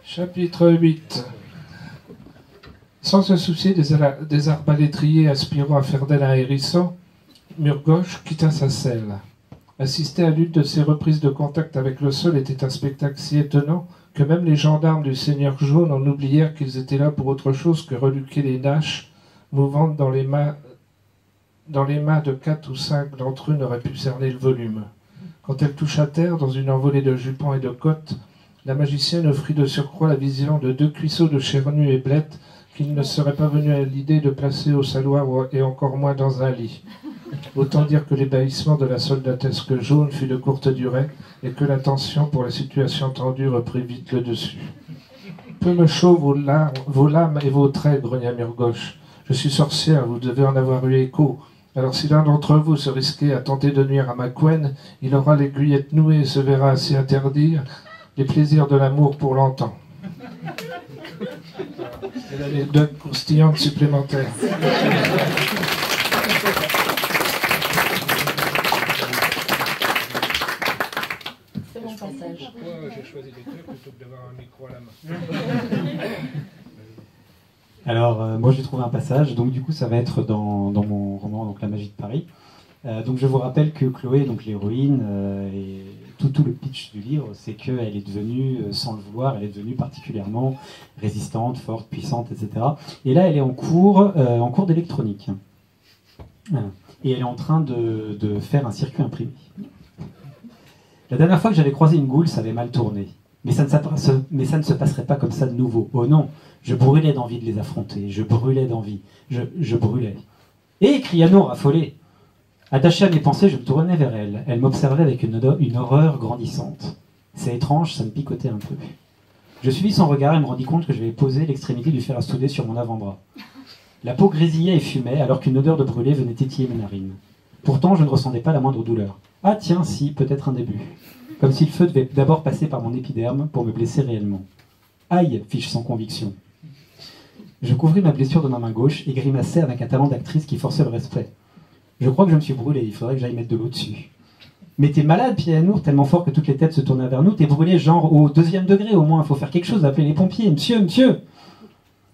Chapitre 8. Sans se soucier des arbalétriers aspirant à faire d'elle un hérisson, Murgoche quitta sa selle. Assister à l'une de ces reprises de contact avec le sol était un spectacle si étonnant que même les gendarmes du Seigneur Jaune en oublièrent qu'ils étaient là pour autre chose que reluquer les naches mouvantes dans les mains de 4 ou 5 d'entre eux n'auraient pu cerner le volume. Quand elle toucha terre, dans une envolée de jupons et de côtes, la magicienne offrit de surcroît la vision de 2 cuisseaux de chair nue et blette qu'il ne serait pas venu à l'idée de placer au saloir et encore moins dans un lit. Autant dire que l'ébahissement de la soldatesque jaune fut de courte durée et que l'attention pour la situation tendue reprit vite le dessus. Peu me chaud vos lames et vos traits, grogna Murgoche. Je suis sorcière, vous devez en avoir eu écho. Alors si l'un d'entre vous se risquait à tenter de nuire à ma couenne, il aura l'aiguillette nouée et se verra ainsi interdire les plaisirs de l'amour pour longtemps. Elle a les 2 croustillantes supplémentaires. C'est mon passage. Pourquoi j'ai choisi les 2 plutôt que d'avoir un micro à la main? Alors, moi j'ai trouvé un passage, donc du coup ça va être dans mon roman, donc La magie de Paris. Donc je vous rappelle que Chloé, donc l'héroïne, et tout le pitch du livre, c'est qu'elle est devenue, sans le vouloir, elle est devenue particulièrement résistante, forte, puissante, etc. Et là elle est en cours d'électronique. Et elle est en train de faire un circuit imprimé. La dernière fois que j'avais croisé une goule, ça avait mal tourné. Mais ça ne se passerait pas comme ça de nouveau. Oh non, je brûlais d'envie de les affronter, je brûlais d'envie, je brûlais. Et cria Nour, affolé. Attaché à mes pensées, je me tournais vers elle. Elle m'observait avec une horreur grandissante. C'est étrange, ça me picotait un peu. Je suivis son regard et me rendis compte que j'avais posé l'extrémité du fer à souder sur mon avant-bras. La peau grésillait et fumait, alors qu'une odeur de brûlé venait étiller mes narines. Pourtant, je ne ressentais pas la moindre douleur. Ah tiens, si, peut-être un début. Comme si le feu devait d'abord passer par mon épiderme pour me blesser réellement. Aïe, fis-je sans conviction. Je couvris ma blessure de ma main gauche et grimaçai avec un talent d'actrice qui forçait le respect. Je crois que je me suis brûlé, il faudrait que j'aille mettre de l'eau dessus. Mais t'es malade, Pierre-Nour, tellement fort que toutes les têtes se tournaient vers nous, t'es brûlé genre au 2e degré au moins, il faut faire quelque chose, appeler les pompiers, monsieur.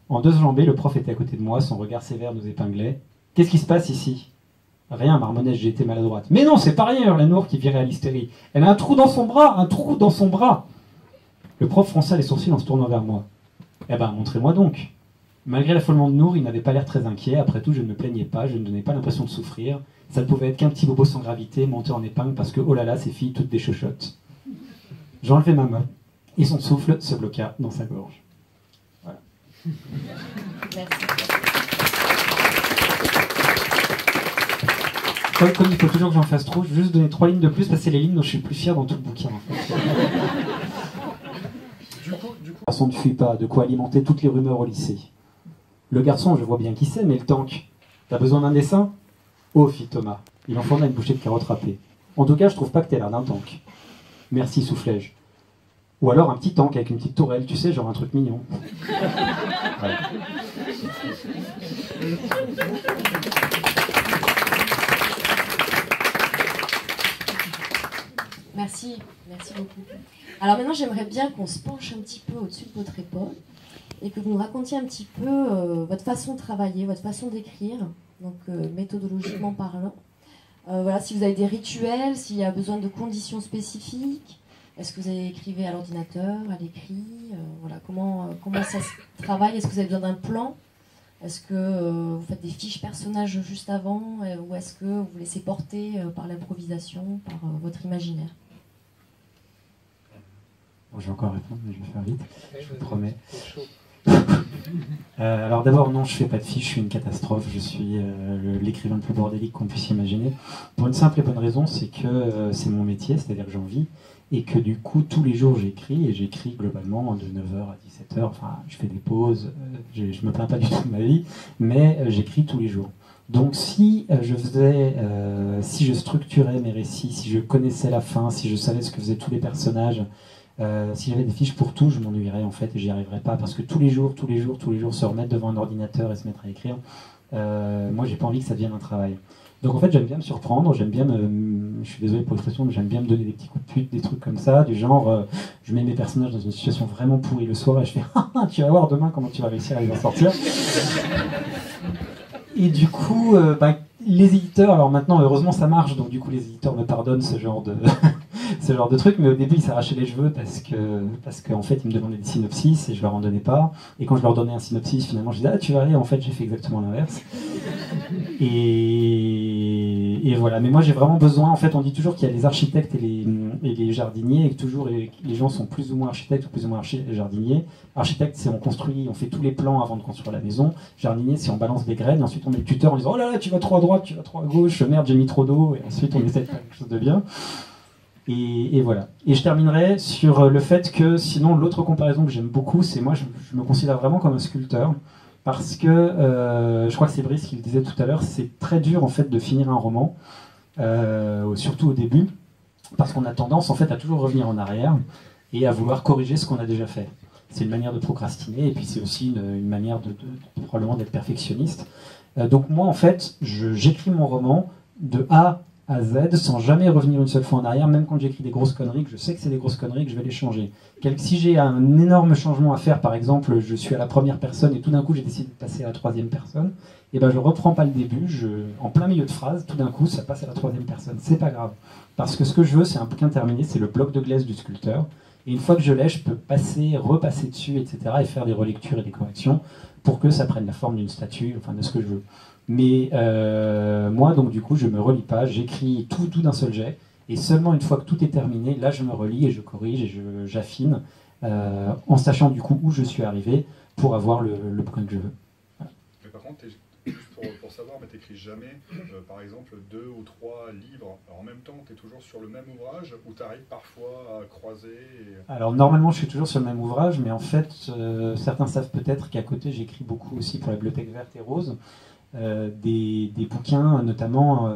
En 2 enjambées, le prof était à côté de moi, son regard sévère nous épinglait. Qu'est-ce qui se passe ici? Rien, marmonnai-je, j'ai été maladroite. Mais non, c'est pas rien, hurla Nour qui virait à l'hystérie. Elle a un trou dans son bras, Le prof fronça les sourcils en se tournant vers moi. Eh ben, montrez-moi donc. Malgré l'affolement de Nour, il n'avait pas l'air très inquiet. Après tout, je ne me plaignais pas, je ne donnais pas l'impression de souffrir. Ça ne pouvait être qu'un petit bobo sans gravité, monté en épingle parce que, oh là là, ces filles toutes des chochottes. J'enlevai ma main, et son souffle se bloqua dans sa gorge. Voilà. Merci. Comme il faut toujours que j'en fasse trop, je vais juste donner 3 lignes de plus parce que c'est les lignes dont je suis le plus fier dans tout le bouquin. En fait. Garçon ne fuit pas, de quoi alimenter toutes les rumeurs au lycée. Le garçon, je vois bien qui c'est, mais le tank, t'as besoin d'un dessin? Oh, fit Thomas. Il enfonça une bouchée de carottes râpées. En tout cas, je trouve pas que t'aies l'air d'un tank. Merci, soufflai-je. Ou alors un petit tank avec une petite tourelle, tu sais, genre un truc mignon. Ouais. Merci beaucoup. Alors maintenant, j'aimerais bien qu'on se penche un petit peu au-dessus de votre épaule et que vous nous racontiez un petit peu votre façon de travailler, votre façon d'écrire, donc méthodologiquement parlant. Voilà, si vous avez des rituels, s'il y a besoin de conditions spécifiques, est-ce que vous écrivez à l'ordinateur, à l'écrit, voilà, comment ça se travaille? Est-ce que vous avez besoin d'un plan? Est-ce que vous faites des fiches personnages juste avant ou est-ce que vous vous laissez porter par l'improvisation, par votre imaginaire? Bon, je vais encore répondre, mais je vais faire vite, je vous promets. Alors d'abord, non, je fais pas de fiches, je suis une catastrophe, je suis l'écrivain le plus bordélique qu'on puisse imaginer. Pour une simple et bonne raison, c'est que c'est mon métier, c'est-à-dire que j'en vis, et que du coup, tous les jours j'écris, et j'écris globalement de 9h à 17h, enfin, je fais des pauses, je me plains pas du tout de ma vie, mais j'écris tous les jours. Donc si si je structurais mes récits, si je connaissais la fin, si je savais ce que faisaient tous les personnages, si j'avais des fiches pour tout, je m'ennuierais en fait et j'y arriverais pas parce que tous les jours se remettre devant un ordinateur et se mettre à écrire, moi j'ai pas envie que ça devienne un travail. Donc en fait j'aime bien me surprendre, je suis désolé pour l'expression, mais j'aime bien me donner des petits coups de pute, des trucs comme ça, du genre je mets mes personnages dans une situation vraiment pourrie le soir et je fais ah, tu vas voir demain comment tu vas réussir à les en sortir. Et du coup, les éditeurs, alors maintenant heureusement ça marche, donc du coup les éditeurs me pardonnent ce genre de truc, mais au début ils s'arrachaient les cheveux parce qu'en fait ils me demandaient des synopsis et je leur en donnais pas. Et quand je leur donnais un synopsis, finalement je disais ah tu vas aller, en fait j'ai fait exactement l'inverse. Et voilà, mais moi j'ai vraiment besoin, en fait on dit toujours qu'il y a les architectes et les jardiniers, et que toujours les gens sont plus ou moins architectes ou plus ou moins jardiniers. Architecte c'est on construit, on fait tous les plans avant de construire la maison. Jardinier c'est on balance des graines, et ensuite on met le tuteur en disant oh là là tu vas trop à droite, tu vas trop à gauche, merde j'ai mis trop d'eau, et ensuite on essaie de faire quelque chose de bien. Et voilà. Et je terminerai sur le fait que sinon l'autre comparaison que j'aime beaucoup, c'est moi je me considère vraiment comme un sculpteur. Parce que, je crois que c'est Brice qui le disait tout à l'heure, c'est très dur en fait de finir un roman, surtout au début, parce qu'on a tendance en fait à toujours revenir en arrière et à vouloir corriger ce qu'on a déjà fait. C'est une manière de procrastiner et puis c'est aussi une manière probablement d'être perfectionniste. Donc moi en fait, j'écris mon roman de A à Z sans jamais revenir une seule fois en arrière, même quand j'écris des grosses conneries, que je sais que c'est des grosses conneries, que je vais les changer. Si j'ai un énorme changement à faire, par exemple, je suis à la première personne et tout d'un coup j'ai décidé de passer à la troisième personne, et ben je reprends pas le début, en plein milieu de phrase, tout d'un coup ça passe à la troisième personne. C'est pas grave, parce que ce que je veux c'est un bouquin terminé, c'est le bloc de glaise du sculpteur, et une fois que je l'ai, je peux repasser dessus, etc., et faire des relectures et des corrections pour que ça prenne la forme d'une statue, enfin de ce que je veux. Mais moi, donc du coup, je me relis pas, j'écris tout d'un seul jet, et seulement une fois que tout est terminé, là je me relis et je corrige et j'affine, en sachant du coup où je suis arrivé pour avoir le bouquin que je veux. Voilà. Mais par contre, juste pour savoir, mais t'écris jamais, par exemple, 2 ou 3 livres en même temps, t'es toujours sur le même ouvrage, ou t'arrives parfois à croiser Alors normalement je suis toujours sur le même ouvrage, mais en fait, certains savent peut-être qu'à côté j'écris beaucoup aussi pour la Bibliothèque Verte et Rose, des bouquins notamment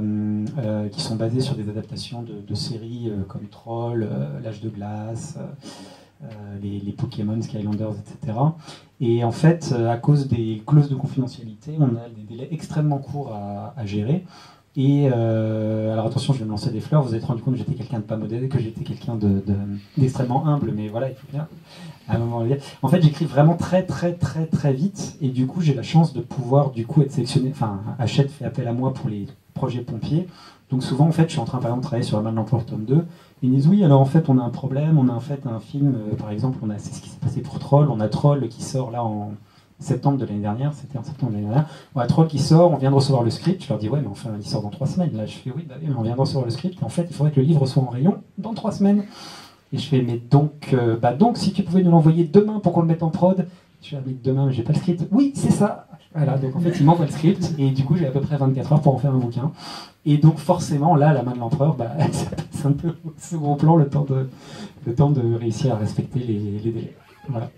qui sont basés sur des adaptations de séries comme Troll, L'Âge de Glace, les Pokémon, Skylanders, etc. Et en fait, à cause des clauses de confidentialité, on a des délais extrêmement courts à gérer. Et alors attention, je vais me lancer des fleurs, vous vous êtes rendu compte que j'étais quelqu'un de pas modèle, que j'étais quelqu'un d'extrêmement humble, mais voilà, il faut bien à un moment le dire. En fait, j'écris vraiment très vite, et du coup, j'ai la chance de pouvoir du coup être sélectionné, enfin, Hachette fait appel à moi pour les projets pompiers, donc souvent, en fait, je suis en train, par exemple, de travailler sur La Main de l'Empereur tome 2, ils me disent oui, alors en fait, on a un problème, on a en fait un film, par exemple, c'est ce qui s'est passé pour Troll, on a Troll qui sort là en septembre de l'année dernière, c'était en septembre de l'année dernière, on a Troll qui sort, on vient de recevoir le script, je leur dis ouais mais enfin il sort dans 3 semaines, là je fais oui, bah oui mais on vient de recevoir le script, et en fait il faudrait que le livre soit en rayon dans 3 semaines, et je fais mais donc si tu pouvais nous l'envoyer demain pour qu'on le mette en prod, je fais mais demain mais j'ai pas le script, oui c'est ça, voilà, donc en fait il m'envoie le script, et du coup j'ai à peu près 24 heures pour en faire un bouquin, et donc forcément là La Main de l'Empereur, ça passe un peu au second plan le temps de réussir à respecter les délais, voilà.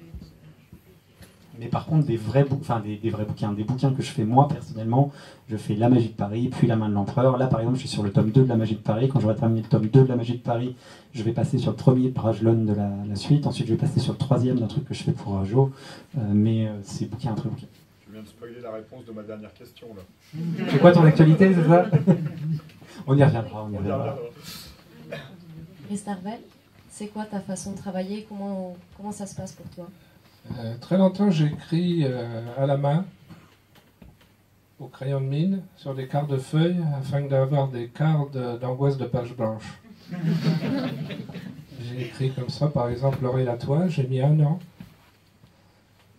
Mais par contre, des vrais bouquins, des bouquins que je fais moi personnellement, je fais La Magie de Paris, puis La Main de l'Empereur. Là, par exemple, je suis sur le tome 2 de La Magie de Paris. Quand j'aurai terminé le tome 2 de La Magie de Paris, je vais passer sur le premier Brajlon de la suite. Ensuite, je vais passer sur le 3e d'un truc que je fais pour Rajo. Mais c'est bouquin après bouquin. Tu viens de spoiler la réponse de ma dernière question, là. C'est quoi ton actualité, c'est ça? On y reviendra, Brice Darvel, c'est quoi ta façon de travailler? Comment ça se passe pour toi? Très longtemps, j'ai écrit à la main, au crayon de mine, sur des quarts de feuilles, afin d'avoir des quarts d'angoisse de page blanche. J'ai écrit comme ça, par exemple, L'Oreille à toi, j'ai mis 1 an.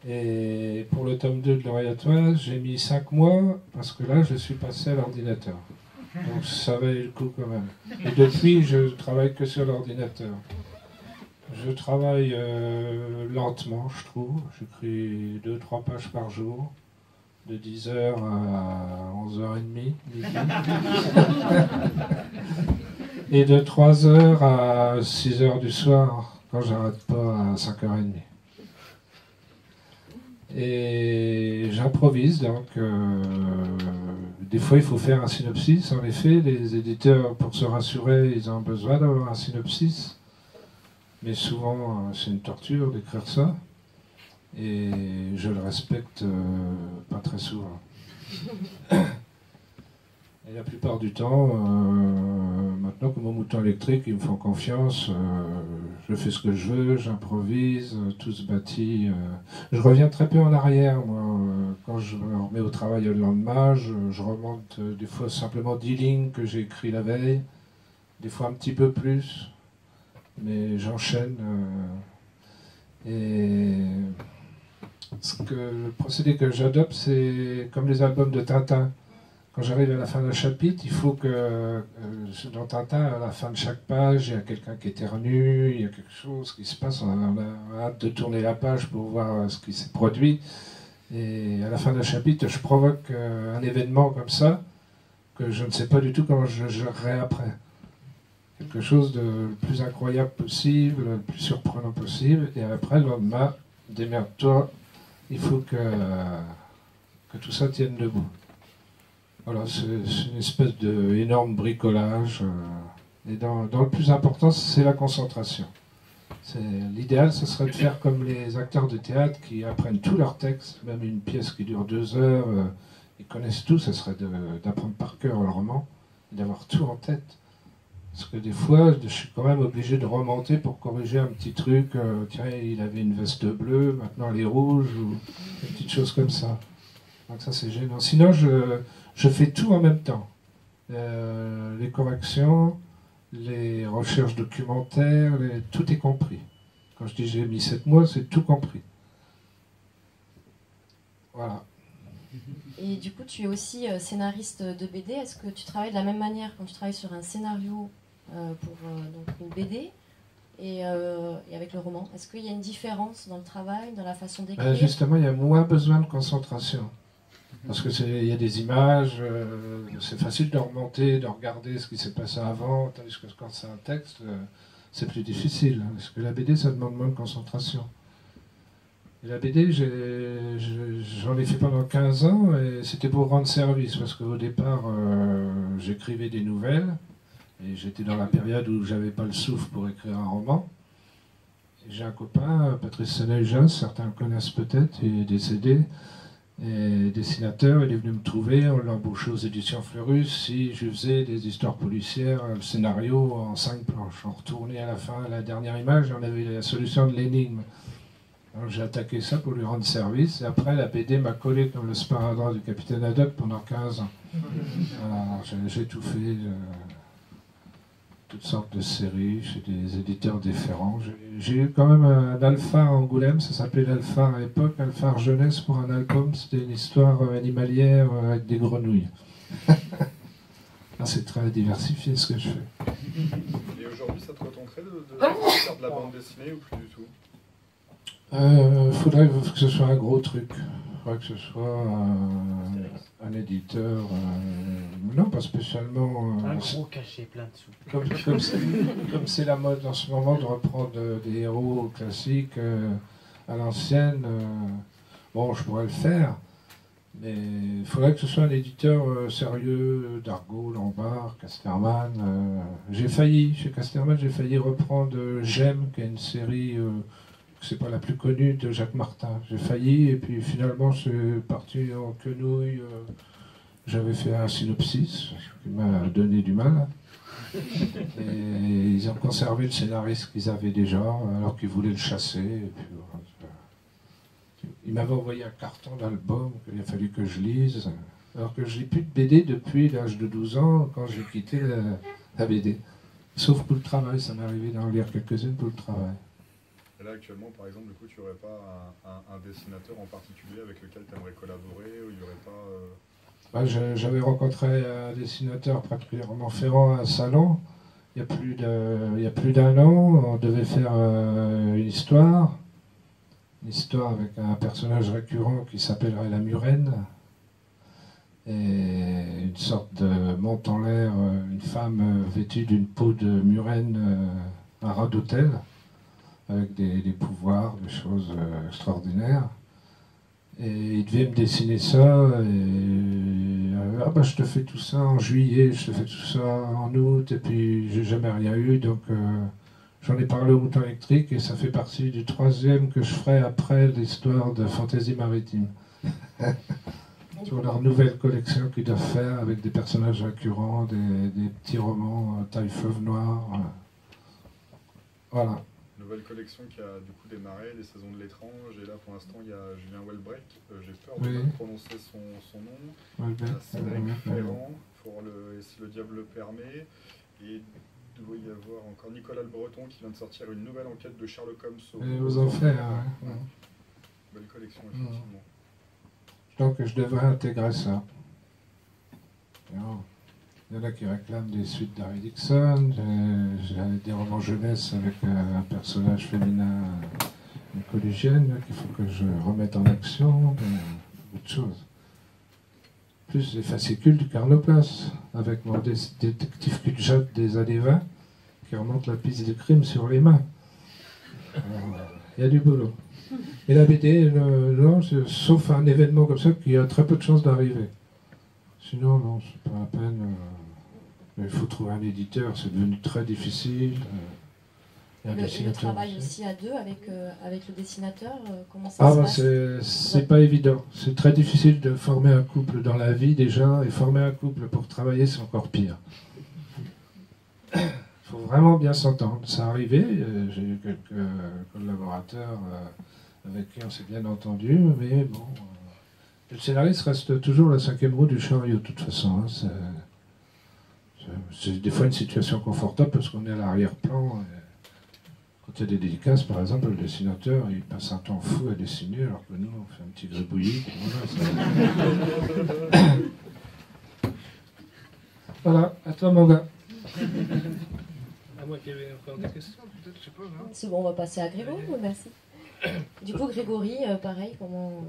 Et pour le tome 2 de L'Oreille à toi, j'ai mis 5 mois, parce que là, je suis passé à l'ordinateur. Donc ça valait le coup quand même. Et depuis, je travaille que sur l'ordinateur. Je travaille lentement, je trouve. J'écris 2-3 pages par jour, de 10h à 11h30, midi. Et de 3h à 6h du soir, quand j'arrête pas à 5h30. Et j'improvise, donc des fois il faut faire un synopsis. En effet, les éditeurs, pour se rassurer, ils ont besoin d'avoir un synopsis. Mais souvent, c'est une torture d'écrire ça. Et je le respecte pas très souvent. Et la plupart du temps, maintenant que mon mouton électrique, ils me font confiance, je fais ce que je veux, j'improvise, tout se bâtit. Je reviens très peu en arrière, moi. Quand je me remets au travail le lendemain, je remonte des fois simplement 10 lignes que j'ai écrites la veille, des fois un petit peu plus, mais j'enchaîne. Et le procédé que j'adopte, c'est comme les albums de Tintin. Quand j'arrive à la fin d'un chapitre, il faut que dans Tintin, à la fin de chaque page, il y a quelqu'un qui éternue, il y a quelque chose qui se passe, on a hâte de tourner la page pour voir ce qui s'est produit. Et à la fin d'un chapitre, je provoque un événement comme ça, que je ne sais pas du tout comment je gérerai après. Quelque chose de le plus incroyable possible, le plus surprenant possible, et après, le lendemain, démerde-toi, il faut que tout ça tienne debout. Voilà, c'est une espèce d'énorme bricolage. Et dans le plus important, c'est la concentration. L'idéal, ce serait de faire comme les acteurs de théâtre qui apprennent tous leurs textes, même une pièce qui dure 2 heures, ils connaissent tout, ce serait d'apprendre par cœur le roman, et d'avoir tout en tête. Parce que des fois, je suis quand même obligé de remonter pour corriger un petit truc. Tiens, il avait une veste bleue, maintenant elle est rouge, ou des petites choses comme ça. Donc ça, c'est gênant. Sinon, je fais tout en même temps. Les corrections, les recherches documentaires, tout est compris. Quand je dis j'ai mis 7 mois, c'est tout compris. Voilà. Et du coup, tu es aussi scénariste de BD. Est-ce que tu travailles de la même manière quand tu travailles sur un scénario pour donc une BD et avec le roman? Est-ce qu'il y a une différence dans le travail, dans la façon d'écrire? Justement, il y a moins besoin de concentration. Parce qu'il y a des images, c'est facile de remonter, de regarder ce qui s'est passé avant, tandis que quand c'est un texte, c'est plus difficile. Parce que la BD, ça demande moins de concentration. Et la BD, j'en ai fait pendant 15 ans, et c'était pour rendre service, parce qu'au départ, j'écrivais des nouvelles, et j'étais dans la période où j'avais pas le souffle pour écrire un roman. J'ai un copain, Patrice Seneujas, certains le connaissent peut-être, il est décédé, et dessinateur, il est venu me trouver, on l'a embauché aux éditions Fleurus, si je faisais des histoires policières, le scénario en 5 planches. On retournait à la fin, à la dernière image, on avait la solution de l'énigme. Alors j'ai attaqué ça pour lui rendre service, et après la BD m'a collé comme le sparadrap du capitaine Haddock pendant 15 ans. Alors j'ai tout fait, toutes sortes de séries chez des éditeurs différents. J'ai eu quand même un Alphard à Angoulême, ça s'appelait l'Alphard à l'époque, Alphard Jeunesse pour un album, c'était une histoire animalière avec des grenouilles. C'est très diversifié ce que je fais. Et aujourd'hui, ça te retenterait de faire de la bande dessinée ou plus du tout? Faudrait que ce soit un gros truc. Faudrait que ce soit un éditeur. Non, pas spécialement. Un gros cachet plein de sous. Comme c'est la mode en ce moment de reprendre des héros classiques à l'ancienne, bon, je pourrais le faire. Mais il faudrait que ce soit un éditeur sérieux, Dargaud, Lombard, Casterman. J'ai failli, chez Casterman, j'ai failli reprendre J'aime, qui est une série. C'est pas la plus connue de Jacques Martin. J'ai failli et puis finalement je suis parti en quenouille. J'avais fait un synopsis qui m'a donné du mal. Et ils ont conservé le scénariste qu'ils avaient déjà alors qu'ils voulaient le chasser. Et puis, ils m'avaient envoyé un carton d'album qu'il a fallu que je lise. Alors que je lis plus de BD depuis l'âge de 12 ans quand j'ai quitté la BD. Sauf pour le travail, ça m'est arrivé d'en lire quelques-unes pour le travail. Et là, actuellement, par exemple, du coup, tu n'aurais pas un dessinateur en particulier avec lequel tu aimerais collaborer ou il n'y aurait pas... J'avais rencontré un dessinateur particulièrement ferrant à un salon il y a plus d'un an, on devait faire une histoire avec un personnage récurrent qui s'appellerait la Murène, et une sorte de monte en l'air, une femme vêtue d'une peau de murène, un rat d'hôtel, avec des pouvoirs, des choses extraordinaires. Et il devait me dessiner ça, et ah bah je te fais tout ça en juillet, je te fais tout ça en août, et puis j'ai jamais rien eu, donc j'en ai parlé au Mouton électrique, et ça fait partie du 3e que je ferai après l'histoire de Fantaisie maritime. Sur leur nouvelle collection qu'ils doivent faire avec des personnages récurrents, des petits romans taille fleuve noir. Voilà. Nouvelle collection qui a du coup démarré, les saisons de l'étrange, et là pour l'instant il y a Julien Welbrecht, j'ai peur de mal prononcer son nom, Cédric Ferrand, si le diable le permet, et il doit y avoir encore Nicolas Le Breton qui vient de sortir une nouvelle enquête de Sherlock Holmes aux enfers. Belle collection effectivement. Donc je devrais intégrer ça. Il y en a qui réclament des suites d'Harry Dixon, j'ai des romans jeunesse avec un personnage féminin, une collégienne, qu'il faut que je remette en action, beaucoup de choses. Plus les fascicules du Carnot-Place, avec mon détective cul-de-jatte des années 20, qui remonte la piste du crime sur les mains. Il y a du boulot. Et la BD, non, sauf un événement comme ça, qui a très peu de chances d'arriver. Sinon, non, c'est pas la peine. Il faut trouver un éditeur, c'est devenu très difficile. Le travail aussi à deux avec le dessinateur, comment ça se passe? C'est pas évident. C'est très difficile de former un couple dans la vie déjà, et former un couple pour travailler, c'est encore pire. Il faut vraiment bien s'entendre. Ça arrivé, j'ai eu quelques collaborateurs avec qui on s'est bien entendu, mais bon... le scénariste reste toujours la 5e roue du chariot, de toute façon. Hein, c'est des fois une situation confortable parce qu'on est à l'arrière-plan. Quand il y a des dédicaces, par exemple, le dessinateur, il passe un temps fou à dessiner, alors que nous, on fait un petit gribouillis. Voilà, à toi, mon gars. À moi qui avais encore des questions, peut-être, je sais pas. C'est bon, on va passer à Grégory, merci. Du coup, Grégory, pareil, comment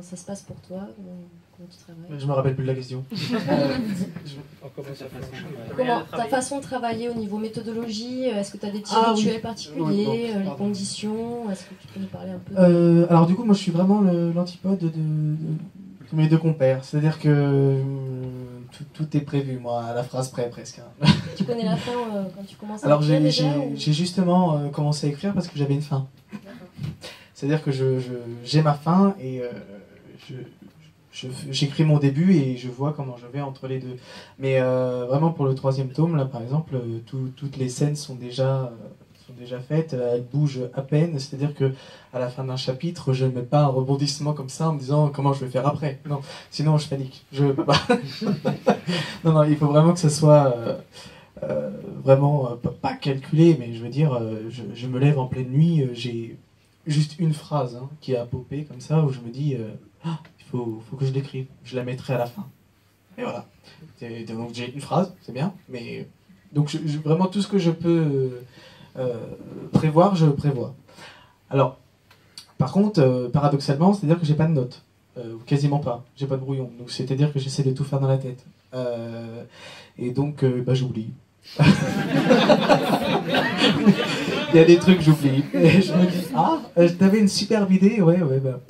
ça se passe pour toi? Comment tu travailles? Je me rappelle plus de la question. Ta façon de travailler au niveau méthodologie, est-ce que tu as des petits rituels particuliers, les conditions? Est-ce que tu peux nous parler un peu alors du coup, moi je suis vraiment l'antipode de mes deux compères. C'est-à-dire que tout est prévu, moi, à la phrase près presque. Hein. Tu connais la fin quand tu commences à écrire? Alors j'ai justement commencé à écrire parce que j'avais une fin. C'est-à-dire que j'ai ma fin et j'écris mon début et je vois comment je vais entre les deux. Mais vraiment pour le 3e tome, là par exemple, toutes les scènes sont déjà faites, elles bougent à peine. C'est-à-dire que à la fin d'un chapitre, je ne mets pas un rebondissement comme ça en me disant comment je vais faire après. Non, sinon je panique. Je peux pas. non, il faut vraiment que ça soit vraiment pas calculé, mais je veux dire, je me lève en pleine nuit, j'ai juste une phrase qui a popé comme ça où je me dis il faut que je l'écrive, je la mettrai à la fin. Et voilà. Donc j'ai une phrase, c'est bien, mais donc vraiment tout ce que je peux prévoir, je prévois. Alors, par contre, paradoxalement, c'est-à-dire que j'ai pas de notes, quasiment pas, j'ai pas de brouillon, donc c'est-à-dire que j'essaie de tout faire dans la tête. Et donc, j'oublie. Il y a des trucs que j'oublie. Et je me dis, t'avais une superbe idée, ouais, bah.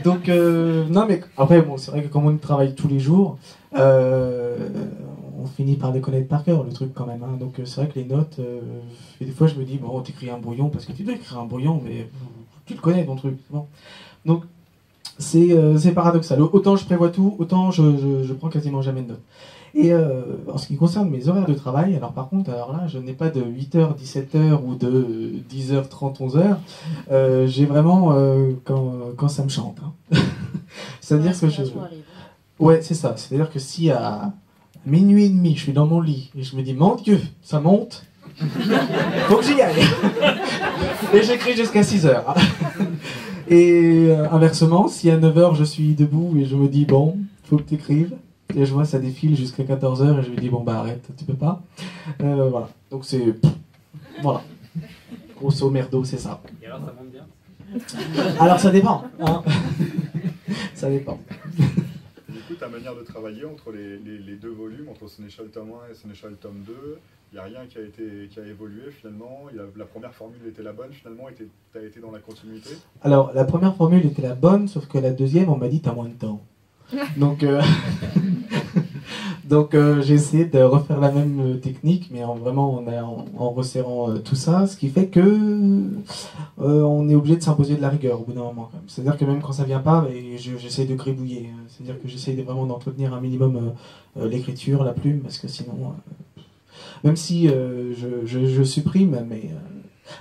Donc, non, mais après, bon, c'est vrai que comme on travaille tous les jours, on finit par les connaître par cœur, le truc quand même. Hein. Donc, c'est vrai que les notes, et des fois, je me dis, bon, t'écris un brouillon, parce que tu dois écrire un brouillon, mais tu le connais, ton truc. Bon. Donc, c'est paradoxal. Autant je prévois tout, autant je prends quasiment jamais de notes. Et en ce qui concerne mes horaires de travail, alors par contre, là, je n'ai pas de 8h, 17h ou de 10h30, 11h. J'ai vraiment quand ça me chante. Hein. C'est-à-dire que ouais, c'est ça. C'est-à-dire que si à minuit et demi, je suis dans mon lit et je me dis, mon Dieu, ça monte, faut que j'y aille. Et j'écris jusqu'à 6h. Et inversement, si à 9h, je suis debout et je me dis, bon, faut que tu écrives, Et je vois ça défile jusqu'à 14h et je lui dis bon bah arrête, tu peux pas. Voilà. Donc c'est... Voilà. Grosso merdo, c'est ça. Et alors ça monte bien? Alors ça dépend. Hein. Ça dépend. Du coup, ta manière de travailler entre les deux volumes, entre Sénéchal tome 1 et Sénéchal tome 2, il n'y a rien qui a évolué finalement. La première formule était la bonne finalement, tu as été dans la continuité. Alors la première formule était la bonne, sauf que la deuxième, on m'a dit t'as moins de temps. Donc, j'ai essayé de refaire la même technique, mais en resserrant tout ça, ce qui fait que on est obligé de s'imposer de la rigueur au bout d'un moment. C'est-à-dire que même quand ça vient pas, j'essaie de gribouiller. C'est-à-dire que j'essaie vraiment d'entretenir un minimum l'écriture, la plume, parce que sinon, même si je supprime, mais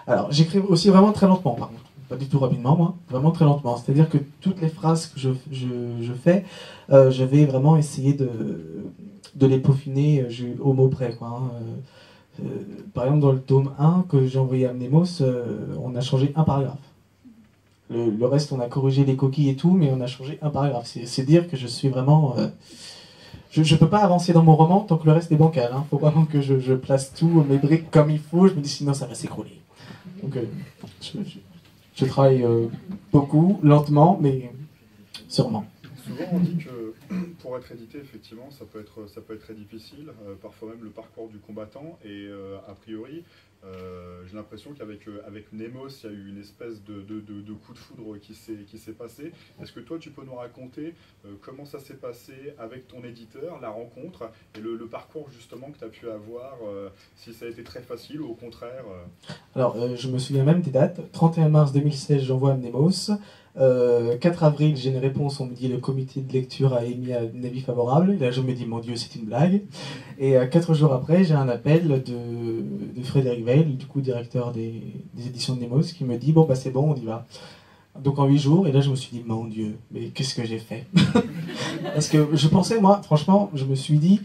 alors j'écris aussi vraiment très lentement, par contre. Pas du tout rapidement, moi, vraiment très lentement. C'est-à-dire que toutes les phrases que je fais, je vais vraiment essayer de les peaufiner au mot près, quoi, hein. Par exemple, dans le tome 1 que j'ai envoyé à Mnemos, on a changé un paragraphe. Le reste, on a corrigé les coquilles et tout, mais on a changé un paragraphe. C'est dire que je suis vraiment... je ne peux pas avancer dans mon roman tant que le reste est bancal. Il faut vraiment que je place tout, mes briques comme il faut. Je me dis sinon ça va s'écrouler. Donc je travaille beaucoup, lentement, mais sûrement. Souvent on dit que pour être édité, effectivement, ça peut être très difficile, parfois même le parcours du combattant, et a priori, j'ai l'impression qu'avec Mnemos, il y a eu une espèce de coup de foudre qui s'est passé. Est-ce que toi, tu peux nous raconter comment ça s'est passé avec ton éditeur, la rencontre, et le parcours justement que tu as pu avoir, si ça a été très facile ou au contraire Alors, je me souviens même des dates. 31 mars 2016, j'envoie à Mnemos. 4 avril, j'ai une réponse, on me dit le comité de lecture a émis un avis favorable. Et là, je me dis, mon Dieu, c'est une blague. Et 4 jours après, j'ai un appel de Frédéric Veil, du coup directeur des éditions de Mnemos, qui me dit, bon, bah c'est bon, on y va. Donc en 8 jours, et là, je me suis dit, mon Dieu, mais qu'est-ce que j'ai fait? Parce que je pensais, moi, franchement, je me suis dit,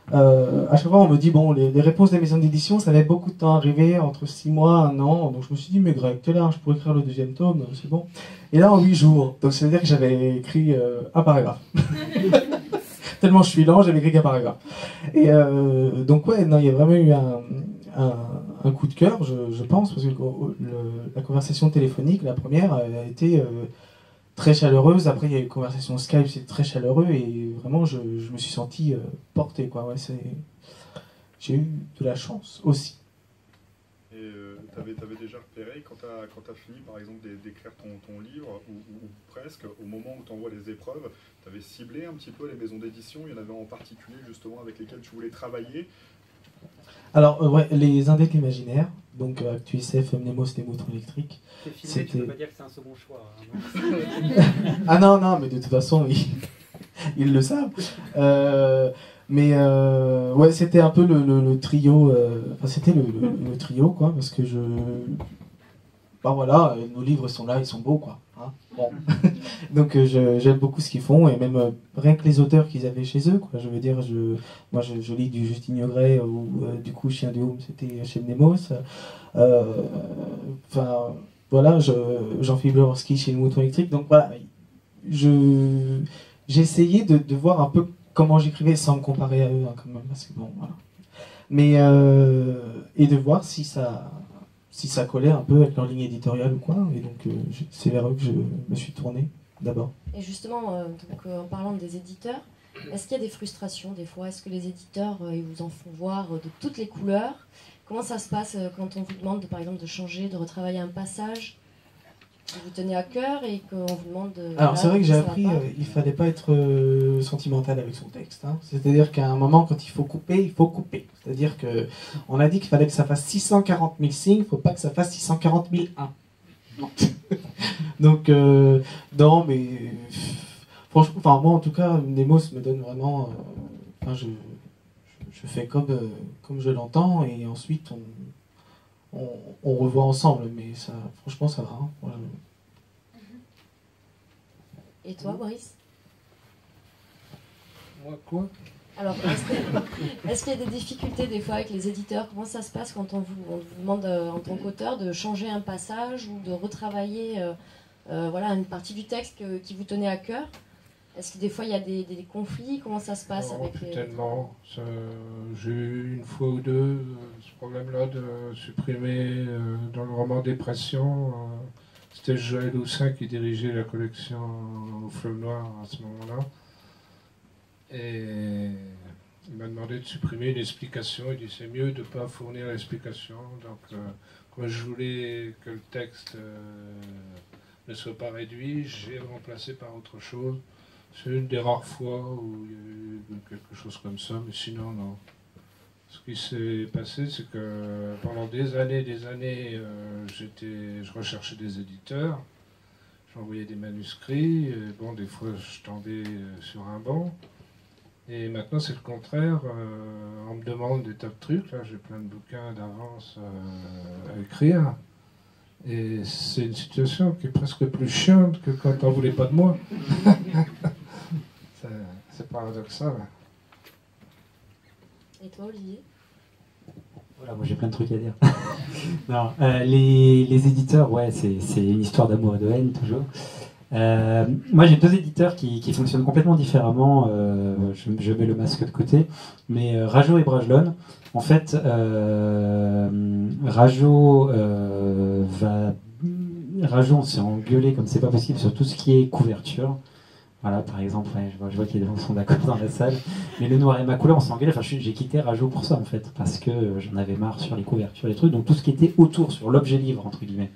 à chaque fois, on me dit, bon, les réponses des maisons d'édition, ça met beaucoup de temps à arriver, entre 6 mois, 1 an. Donc je me suis dit, mais Greg, t'es large pour écrire le 2e tome, c'est bon. Et là, en 8 jours, donc c'est-à-dire que j'avais écrit un paragraphe. Tellement je suis lent, j'avais écrit qu'un paragraphe. Et donc ouais, non, il y a vraiment eu un coup de cœur, je pense, parce que la conversation téléphonique, la première, a été très chaleureuse. Après, il y a eu une conversation Skype, c'est très chaleureux, et vraiment, je me suis senti porté, quoi. Ouais, j'ai eu de la chance aussi. Et tu avais déjà repéré, quand tu as fini par exemple d'écrire ton livre, ou presque, au moment où tu envoies les épreuves, tu avais ciblé un petit peu les maisons d'édition, il y en avait en particulier justement avec lesquelles tu voulais travailler? Alors, ouais, les Indés de l'imaginaire, donc ActuSF, Mnemos, les moutons électriques. C'est filmé, tu peux pas dire que c'est un second choix. Hein, ah non, mais de toute façon, ils le savent. Ouais, c'était un peu le trio, enfin c'était le trio, quoi, parce que bah voilà, nos livres sont là, ils sont beaux, quoi. Hein, bon. Donc j'aime beaucoup ce qu'ils font, et même rien que les auteurs qu'ils avaient chez eux, quoi. Je veux dire, moi je lis du Justine Yogret, ou du coup Chien du Home, c'était chez Mnemos. Enfin, voilà, Jean-Philippe Jaworski chez le Mouton Électrique. Donc voilà, j'ai essayé de voir un peu comment j'écrivais sans me comparer à eux, hein, quand même, parce que bon, voilà. Mais et de voir si ça collait un peu avec leur ligne éditoriale ou quoi. Et donc c'est vers eux que je me suis tourné d'abord. Et justement, en parlant des éditeurs, est-ce qu'il y a des frustrations des fois? Est-ce que les éditeurs ils vous en font voir de toutes les couleurs? Comment ça se passe quand on vous demande par exemple de changer, de retravailler un passage que vous tenez à cœur et qu'on vous demande de... Alors c'est vrai que j'ai appris, il fallait pas être sentimental avec son texte. Hein. C'est-à-dire qu'à un moment, quand il faut couper, il faut couper. C'est-à-dire que on a dit qu'il fallait que ça fasse 640 000 signes, il ne faut pas que ça fasse 640 001. Donc, non, mais franchement, enfin moi en tout cas, Mnemos me donne vraiment... je fais comme je l'entends, et ensuite on revoit ensemble, mais ça, franchement ça va. Hein. Voilà. Et toi, Boris? Moi quoi? Alors, est-ce qu'il y a des difficultés des fois avec les éditeurs? Comment ça se passe quand on vous demande en tant qu'auteur de changer un passage ou de retravailler voilà, une partie du texte qui vous tenait à cœur? Est-ce que des fois il y a des conflits? Comment ça se passe Non, avec plus les... tellement. J'ai eu une fois ou deux ce problème-là de supprimer dans le roman Dépression. C'était Joël Houssin qui dirigeait la collection au Fleuve Noir à ce moment-là. Et il m'a demandé de supprimer une explication. Il dit c'est mieux de ne pas fournir l'explication. Donc, quand je voulais que le texte ne soit pas réduit, j'ai remplacé par autre chose. C'est une des rares fois où il y a eu quelque chose comme ça, mais sinon, non. Ce qui s'est passé, c'est que pendant des années, je recherchais des éditeurs, j'envoyais des manuscrits, et bon, des fois je tombais sur un banc. Et maintenant, c'est le contraire. On me demande des tas de trucs. Là, j'ai plein de bouquins d'avance à écrire. Et c'est une situation qui est presque plus chiante que quand on ne voulait pas de moi. C'est paradoxal. Et toi, Olivier? Voilà, moi j'ai plein de trucs à dire. Non, les éditeurs, ouais, c'est une histoire d'amour et de haine, toujours. Moi j'ai deux éditeurs qui fonctionnent complètement différemment. Je mets le masque de côté. Mais Rajo et Brajlon, en fait, Rajo, on s'est engueulé comme c'est pas possible sur tout ce qui est couverture. Voilà, par exemple, ouais, je vois qu'il y a des gens qui sont d'accord dans la salle. Mais le noir et ma couleur, on s'est engueulé. Enfin, j'ai quitté Rajo pour ça, en fait, parce que j'en avais marre sur les couvertures, les trucs. Donc tout ce qui était autour, sur l'objet livre, entre guillemets.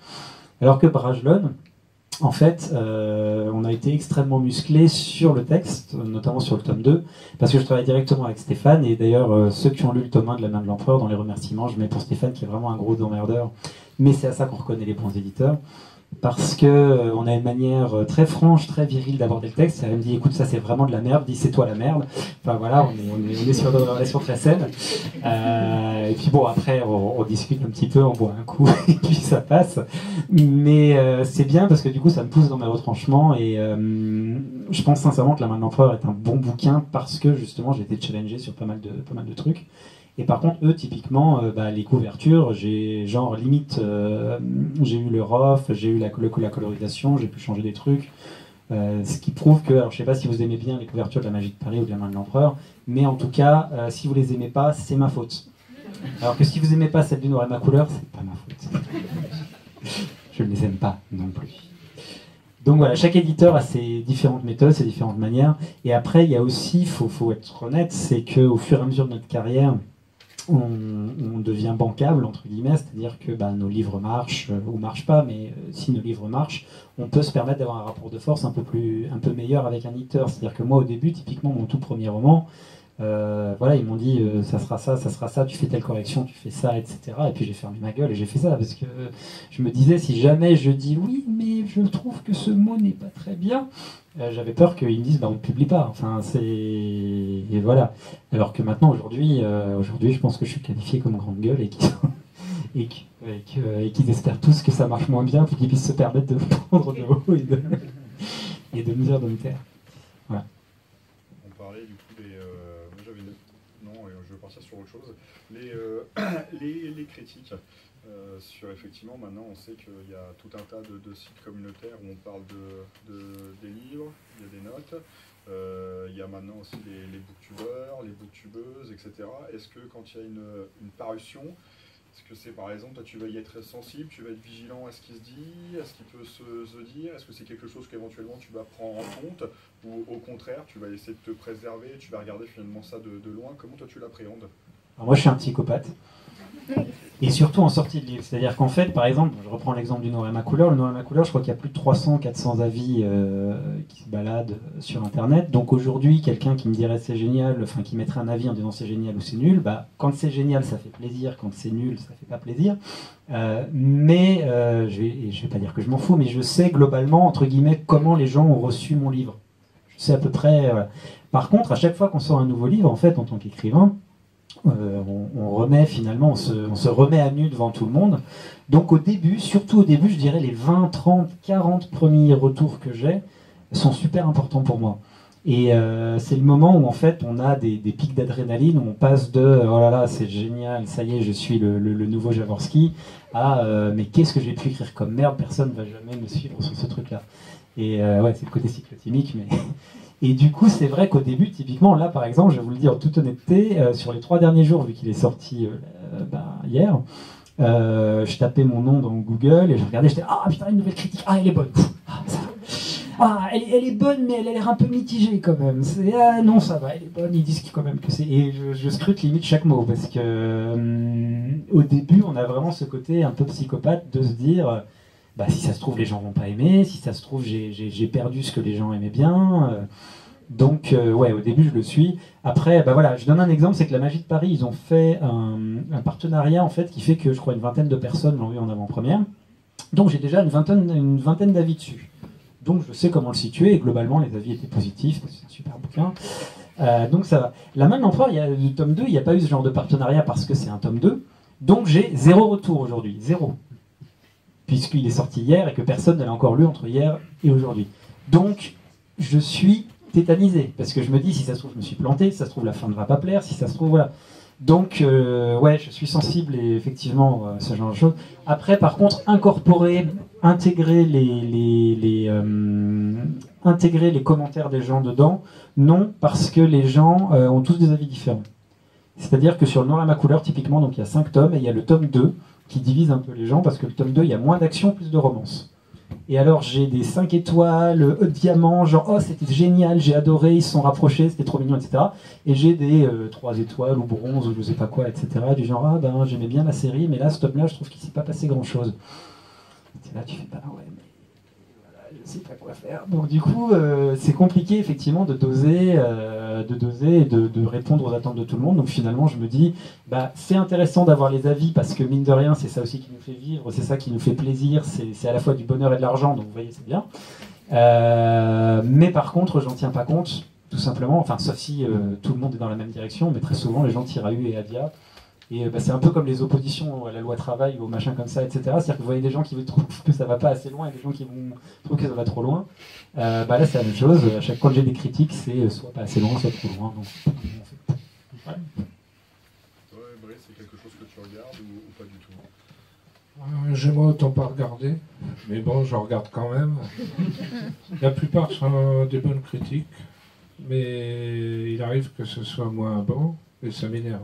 Alors que Brajlon, en fait, on a été extrêmement musclé sur le texte, notamment sur le tome 2, parce que je travaille directement avec Stéphane, et d'ailleurs, ceux qui ont lu le tome 1 de La Main de l'Empereur, dans les remerciements, je mets pour Stéphane, qui est vraiment un gros emmerdeur, mais c'est à ça qu'on reconnaît les bons éditeurs, parce que on a une manière très franche, très virile d'aborder le texte. Elle me dit, écoute, ça c'est vraiment de la merde, dis c'est toi la merde. Enfin voilà, on est sur une relation très saine. Et puis bon, après on discute un petit peu, on boit un coup, et puis ça passe. Mais c'est bien parce que du coup ça me pousse dans mes retranchements, et je pense sincèrement que La Main de l'Empereur est un bon bouquin parce que justement j'ai été challengé sur pas mal de trucs. Et par contre, eux, typiquement, les couvertures, j'ai genre limite, j'ai eu le ROF, j'ai eu la colorisation, j'ai pu changer des trucs. Ce qui prouve que, alors je sais pas si vous aimez bien les couvertures de La Magie de Paris ou de La Main de l'Empereur, mais en tout cas, si vous les aimez pas, c'est ma faute. Alors que si vous aimez pas celle du noir et ma couleur, c'est pas ma faute. Je ne les aime pas non plus. Donc voilà, chaque éditeur a ses différentes méthodes, ses différentes manières. Et après, il y a aussi, faut être honnête, c'est qu'au fur et à mesure de notre carrière, on devient bancable, entre guillemets, c'est-à-dire que nos livres marchent ou marchent pas, mais si nos livres marchent, on peut se permettre d'avoir un rapport de force un peu meilleur avec un éditeur. C'est-à-dire que moi, au début, typiquement, mon tout premier roman, ils m'ont dit ça sera ça, tu fais telle correction, tu fais ça, etc. Et puis j'ai fermé ma gueule et j'ai fait ça, parce que je me disais, si jamais je dis oui, mais je trouve que ce mot n'est pas très bien, j'avais peur qu'ils me disent on ne publie pas. Enfin, et voilà. Alors que maintenant, aujourd'hui, je pense que je suis qualifié comme grande gueule et qu'ils espèrent tous que ça marche moins bien, puis qu'ils puissent se permettre de prendre de haut et de me dire de me taire. Voilà. On parlait du coup des... moi j'avais je vais partir sur autre chose. Les critiques. Sur effectivement, maintenant on sait qu'il y a tout un tas de sites communautaires où on parle des livres, il y a des notes, il y a maintenant aussi les booktubeurs, les booktubeuses, etc. Est-ce que quand il y a une parution, est-ce que c'est par exemple, toi tu vas y être sensible, tu vas être vigilant à ce qui se dit, à ce qui peut se dire, est-ce que c'est quelque chose qu'éventuellement tu vas prendre en compte, ou au contraire tu vas essayer de te préserver, tu vas regarder finalement ça de loin, comment toi tu l'appréhendes? Alors moi je suis un psychopathe. Et surtout en sortie de livre. C'est-à-dire qu'en fait, par exemple, je reprends l'exemple du Noir et ma couleur. Le Noir et ma couleur, je crois qu'il y a plus de 300-400 avis qui se baladent sur Internet. Donc aujourd'hui, quelqu'un qui me dirait c'est génial, enfin qui mettrait un avis en disant c'est génial ou c'est nul, quand c'est génial, ça fait plaisir. Quand c'est nul, ça fait pas plaisir. Mais je vais pas dire que je m'en fous, mais je sais globalement, entre guillemets, comment les gens ont reçu mon livre. Je sais à peu près... Par contre, à chaque fois qu'on sort un nouveau livre, en fait, en tant qu'écrivain, on remet finalement, on se remet à nu devant tout le monde. Donc au début, surtout au début, je dirais les 20, 30, 40 premiers retours que j'ai sont super importants pour moi. Et c'est le moment où en fait on a des pics d'adrénaline, où on passe de oh là là c'est génial, ça y est je suis le nouveau Jaworski, à mais qu'est-ce que j'ai pu écrire comme merde, personne ne va jamais me suivre sur ce truc là. Et ouais, c'est le côté cyclotimique, mais Et du coup, c'est vrai qu'au début, typiquement, là, par exemple, je vais vous le dire en toute honnêteté, sur les 3 derniers jours, vu qu'il est sorti hier, je tapais mon nom dans Google et je regardais, j'étais ah putain, une nouvelle critique, ah elle est bonne, ça va. Ah, elle est bonne, mais elle a l'air un peu mitigée quand même. Ah non, ça va, elle est bonne, ils disent quand même que c'est. Et je scrute limite chaque mot, parce que au début, on a vraiment ce côté un peu psychopathe de se dire bah, si ça se trouve, les gens vont pas aimer, si ça se trouve, j'ai perdu ce que les gens aimaient bien. Donc, ouais, au début, je le suis. Après, bah voilà, je donne un exemple, c'est que la Magie de Paris, ils ont fait un partenariat, en fait, qui fait que, je crois, une vingtaine de personnes l'ont vu en avant-première. Donc, j'ai déjà une vingtaine d'avis dessus. Donc, je sais comment le situer, et globalement, les avis étaient positifs, parce que c'est un super bouquin. Donc, ça va. La Malle d'Empereur, il y a du tome 2, il n'y a pas eu ce genre de partenariat parce que c'est un tome 2. Donc, j'ai 0 retour aujourd'hui. 0. Puisqu'il est sorti hier et que personne ne l'a encore lu entre hier et aujourd'hui. Donc, je suis tétanisé, parce que je me dis, si ça se trouve, je me suis planté, si ça se trouve, la fin ne va pas plaire, si ça se trouve, voilà. Donc, ouais, je suis sensible et effectivement, ce genre de choses. Après, par contre, intégrer les commentaires des gens dedans, non, parce que les gens ont tous des avis différents. C'est-à-dire que sur le Noir et ma couleur, typiquement, donc il y a 5 tomes, et il y a le tome 2 qui divise un peu les gens, parce que le tome 2, il y a moins d'action, plus de romance. Et alors j'ai des 5 étoiles, diamants, genre oh c'était génial, j'ai adoré, ils se sont rapprochés, c'était trop mignon, etc. Et j'ai des 3 étoiles ou bronze ou je sais pas quoi, etc. Du genre ah ben j'aimais bien la série, mais là ce tome là je trouve qu'il s'est pas passé grand chose. Et là tu fais bah ouais mais voilà, je sais pas quoi faire. Donc du coup c'est compliqué effectivement de doser et de répondre aux attentes de tout le monde. Donc finalement je me dis bah c'est intéressant d'avoir les avis parce que mine de rien c'est ça aussi qui nous fait vivre, c'est ça qui nous fait plaisir, c'est à la fois du bonheur et de l'argent, donc vous voyez c'est bien. Mais par contre j'en tiens pas compte tout simplement, enfin sauf si tout le monde est dans la même direction, mais très souvent les gens tirent à U et à dia. Et bah, c'est un peu comme les oppositions à la loi travail ou au machin comme ça, etc. C'est-à-dire que vous voyez des gens qui trouvent que ça va pas assez loin et des gens qui vont trouver que ça va trop loin. Bah là c'est la même chose, à chaque fois que j'ai des critiques c'est soit pas assez loin, soit trop loin. Donc, ouais. Ouais, Brice, c'est quelque chose que tu regardes ou pas du tout? J'aimerais autant pas regarder, mais bon, je regarde quand même. La plupart sont des bonnes critiques, mais il arrive que ce soit moins bon et ça m'énerve.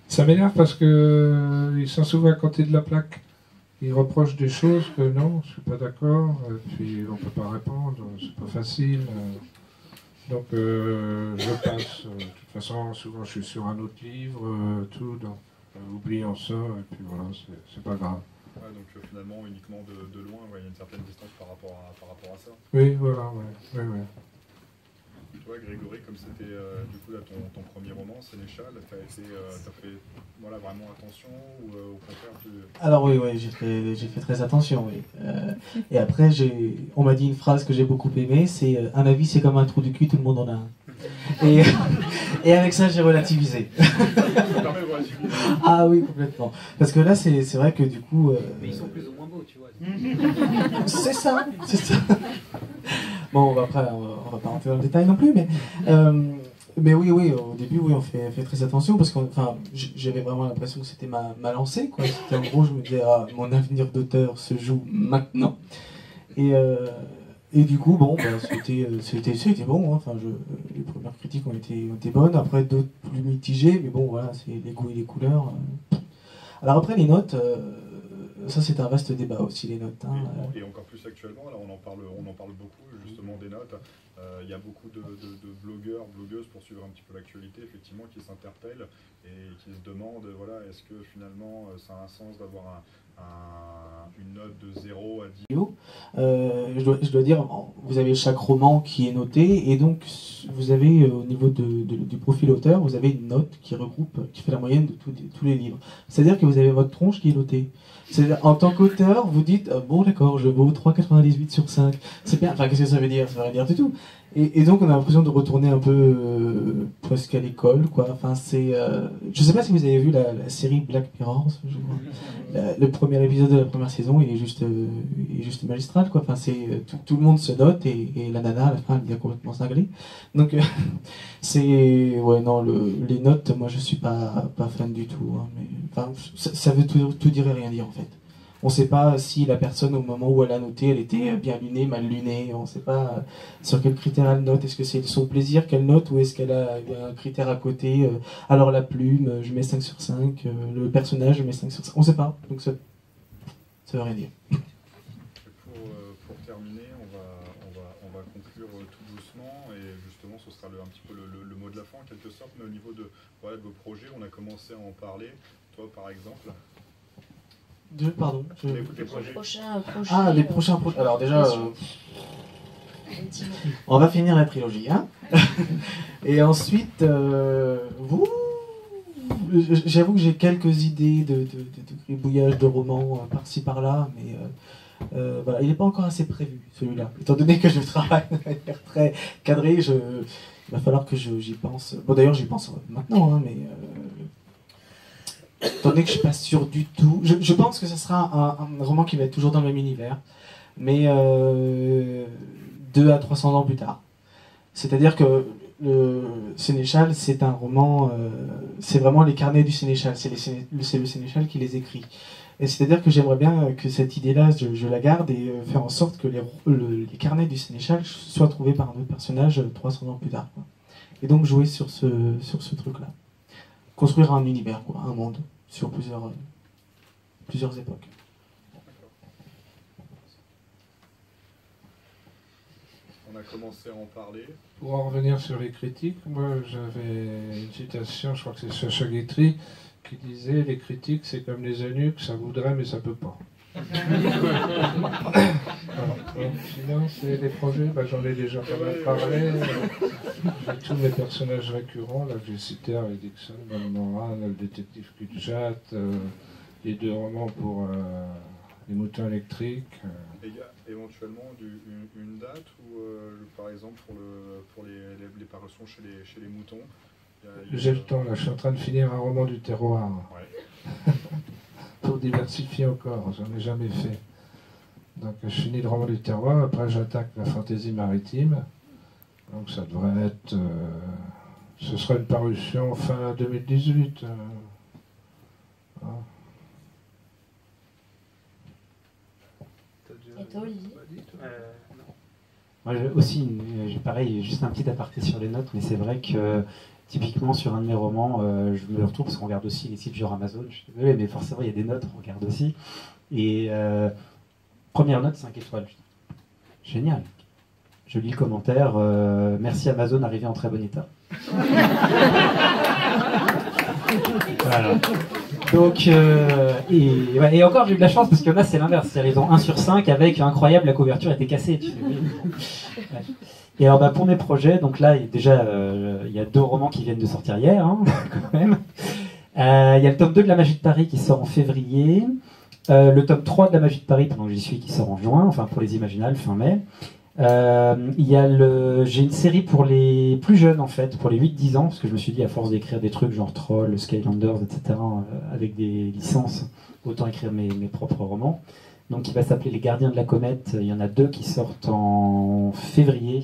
Ça m'énerve parce que ils sont souvent à côté de la plaque. Ils reprochent des choses que non, je suis pas d'accord, puis on peut pas répondre, c'est pas facile. Donc je passe. De toute façon, souvent je suis sur un autre livre, tout, donc oublions ça, et puis voilà, c'est pas grave. Ouais, donc finalement, uniquement de loin, ouais, il y a une certaine distance par rapport à ça. Oui, voilà, ouais. Toi, Grégory, comme c'était du coup là, ton premier roman, Sénéchal, t'as fait voilà, vraiment attention ou au contraire Alors oui, j'ai fait très attention, oui. Et après, on m'a dit une phrase que j'ai beaucoup aimée, c'est un avis c'est comme un trou du cul, tout le monde en a un. Et avec ça, j'ai relativisé. Ah oui, complètement. Parce que là, c'est vrai que du coup... Mais ils sont plus ou moins beaux, tu vois. C'est ça. Bon, après, on va pas rentrer dans le détail non plus, mais oui, au début, oui, on fait très attention, parce que j'avais vraiment l'impression que c'était ma lancée, quoi. C'était en gros, je me disais, ah, mon avenir d'auteur se joue maintenant. Et du coup, bon, bah, c'était bon, hein. Enfin, les premières critiques ont été bonnes, après d'autres plus mitigées, mais bon, voilà, c'est les goûts et les couleurs. Alors après, les notes... ça c'est un vaste débat aussi, les notes. Hein. Et encore plus actuellement, là on en parle beaucoup justement des notes. Il y a beaucoup de blogueurs, blogueuses pour suivre un petit peu l'actualité, effectivement, qui s'interpellent et qui se demandent, voilà, est-ce que finalement ça a un sens d'avoir une note de 0 à 10 je dois dire, vous avez chaque roman qui est noté, et donc vous avez au niveau du profil auteur, vous avez une note qui fait la moyenne de tous les livres. C'est-à-dire que vous avez votre tronche qui est notée. En tant qu'auteur, vous dites bon d'accord, je vaux 3,98 sur 5. C'est bien. Enfin, qu'est-ce que ça veut dire? Ça veut rien dire du tout. Et donc on a l'impression de retourner un peu presque à l'école, quoi. Enfin, je sais pas si vous avez vu la série Black Mirror. Le premier épisode de la première saison, il est juste magistral, quoi. Enfin, tout le monde se note et la nana à la fin elle devient complètement cinglée. Donc ouais, non, les notes, moi je suis pas fan du tout. Hein, mais enfin, ça veut tout dire et rien dire en fait. On ne sait pas si la personne, au moment où elle a noté, elle était bien lunée, mal lunée. On ne sait pas sur quel critère elle note. Est-ce que c'est son plaisir qu'elle note ou est-ce qu'elle a un critère à côté alors la plume, je mets 5 sur 5. Le personnage, je mets 5 sur 5. On ne sait pas. Donc ça veut rien dire. Pour terminer, on va conclure tout doucement. Et justement, ce sera un petit peu le mot de la fin, en quelque sorte. Mais au niveau de vos projets, on a commencé à en parler. Toi, par exemple. Pardon. Les projets. Les prochains projets. Alors déjà, on va finir la trilogie, hein. Et ensuite, j'avoue que j'ai quelques idées de gribouillage de romans par-ci par-là, mais voilà, il n'est pas encore assez prévu celui-là. Étant donné que je travaille de manière très cadrée, il va falloir que j'y pense. Bon, d'ailleurs, j'y pense maintenant, hein, mais étant donné que je ne suis pas sûr du tout, je pense que ce sera un roman qui va être toujours dans le même univers, mais 200 à 300 ans plus tard. C'est-à-dire que le Sénéchal, c'est un roman, c'est vraiment les carnets du Sénéchal, c'est le Sénéchal qui les écrit. Et c'est-à-dire que j'aimerais bien que cette idée-là, je la garde et faire en sorte que les carnets du Sénéchal soient trouvés par un autre personnage 300 ans plus tard, quoi. Et donc jouer sur ce truc-là. Construire un univers, quoi, un monde, sur plusieurs époques. On a commencé à en parler. Pour en revenir sur les critiques, moi j'avais une citation, je crois que c'est Sacha Guitry, qui disait « Les critiques, c'est comme les eunuques, ça voudrait mais ça peut pas ». Sinon, c'est les projets, j'en ai déjà pas mal parlé. J'ai tous mes personnages récurrents, là que j'ai cités, Harry Dixon, Van Moran, le détective Kudjat, les 2 romans pour les moutons électriques. Et il y a éventuellement une date où, par exemple, pour les parutions chez les moutons. J'ai le temps, là, je suis en train de finir un roman du terroir. Ouais. Pour diversifier encore, j'en ai jamais fait. Donc je finis le roman du terroir, après j'attaque la fantaisie maritime. Donc ça devrait être... ce sera une parution fin 2018. Hein. Et toi, Olivier? Moi aussi, pareil, juste un petit aparté sur les notes, mais c'est vrai que typiquement sur un de mes romans, je me retrouve parce qu'on regarde aussi les sites genre Amazon, je suis désolé, mais forcément il y a des notes, on regarde aussi. Et première note, 5 étoiles. Génial. Je lis le commentaire, merci Amazon, arrivé en très bon état. Voilà. Donc, et encore j'ai eu de la chance parce qu'il y en a c'est l'inverse, c'est-à-dire ils ont 1 sur 5 avec incroyable, la couverture était cassée. Tu sais, oui. Ouais. Et alors pour mes projets, donc là déjà il y a 2 romans qui viennent de sortir hier, hein, quand même. Il y a le tome 2 de La Magie de Paris qui sort en février, le tome 3 de La Magie de Paris pendant que j'y suis qui sort en juin, enfin pour les Imaginales fin mai. J'ai une série pour les plus jeunes en fait, pour les 8-10 ans, parce que je me suis dit à force d'écrire des trucs genre Troll, Skylanders, etc. Avec des licences, autant écrire mes propres romans. Donc il va s'appeler Les Gardiens de la Comète, il y en a 2 qui sortent en février.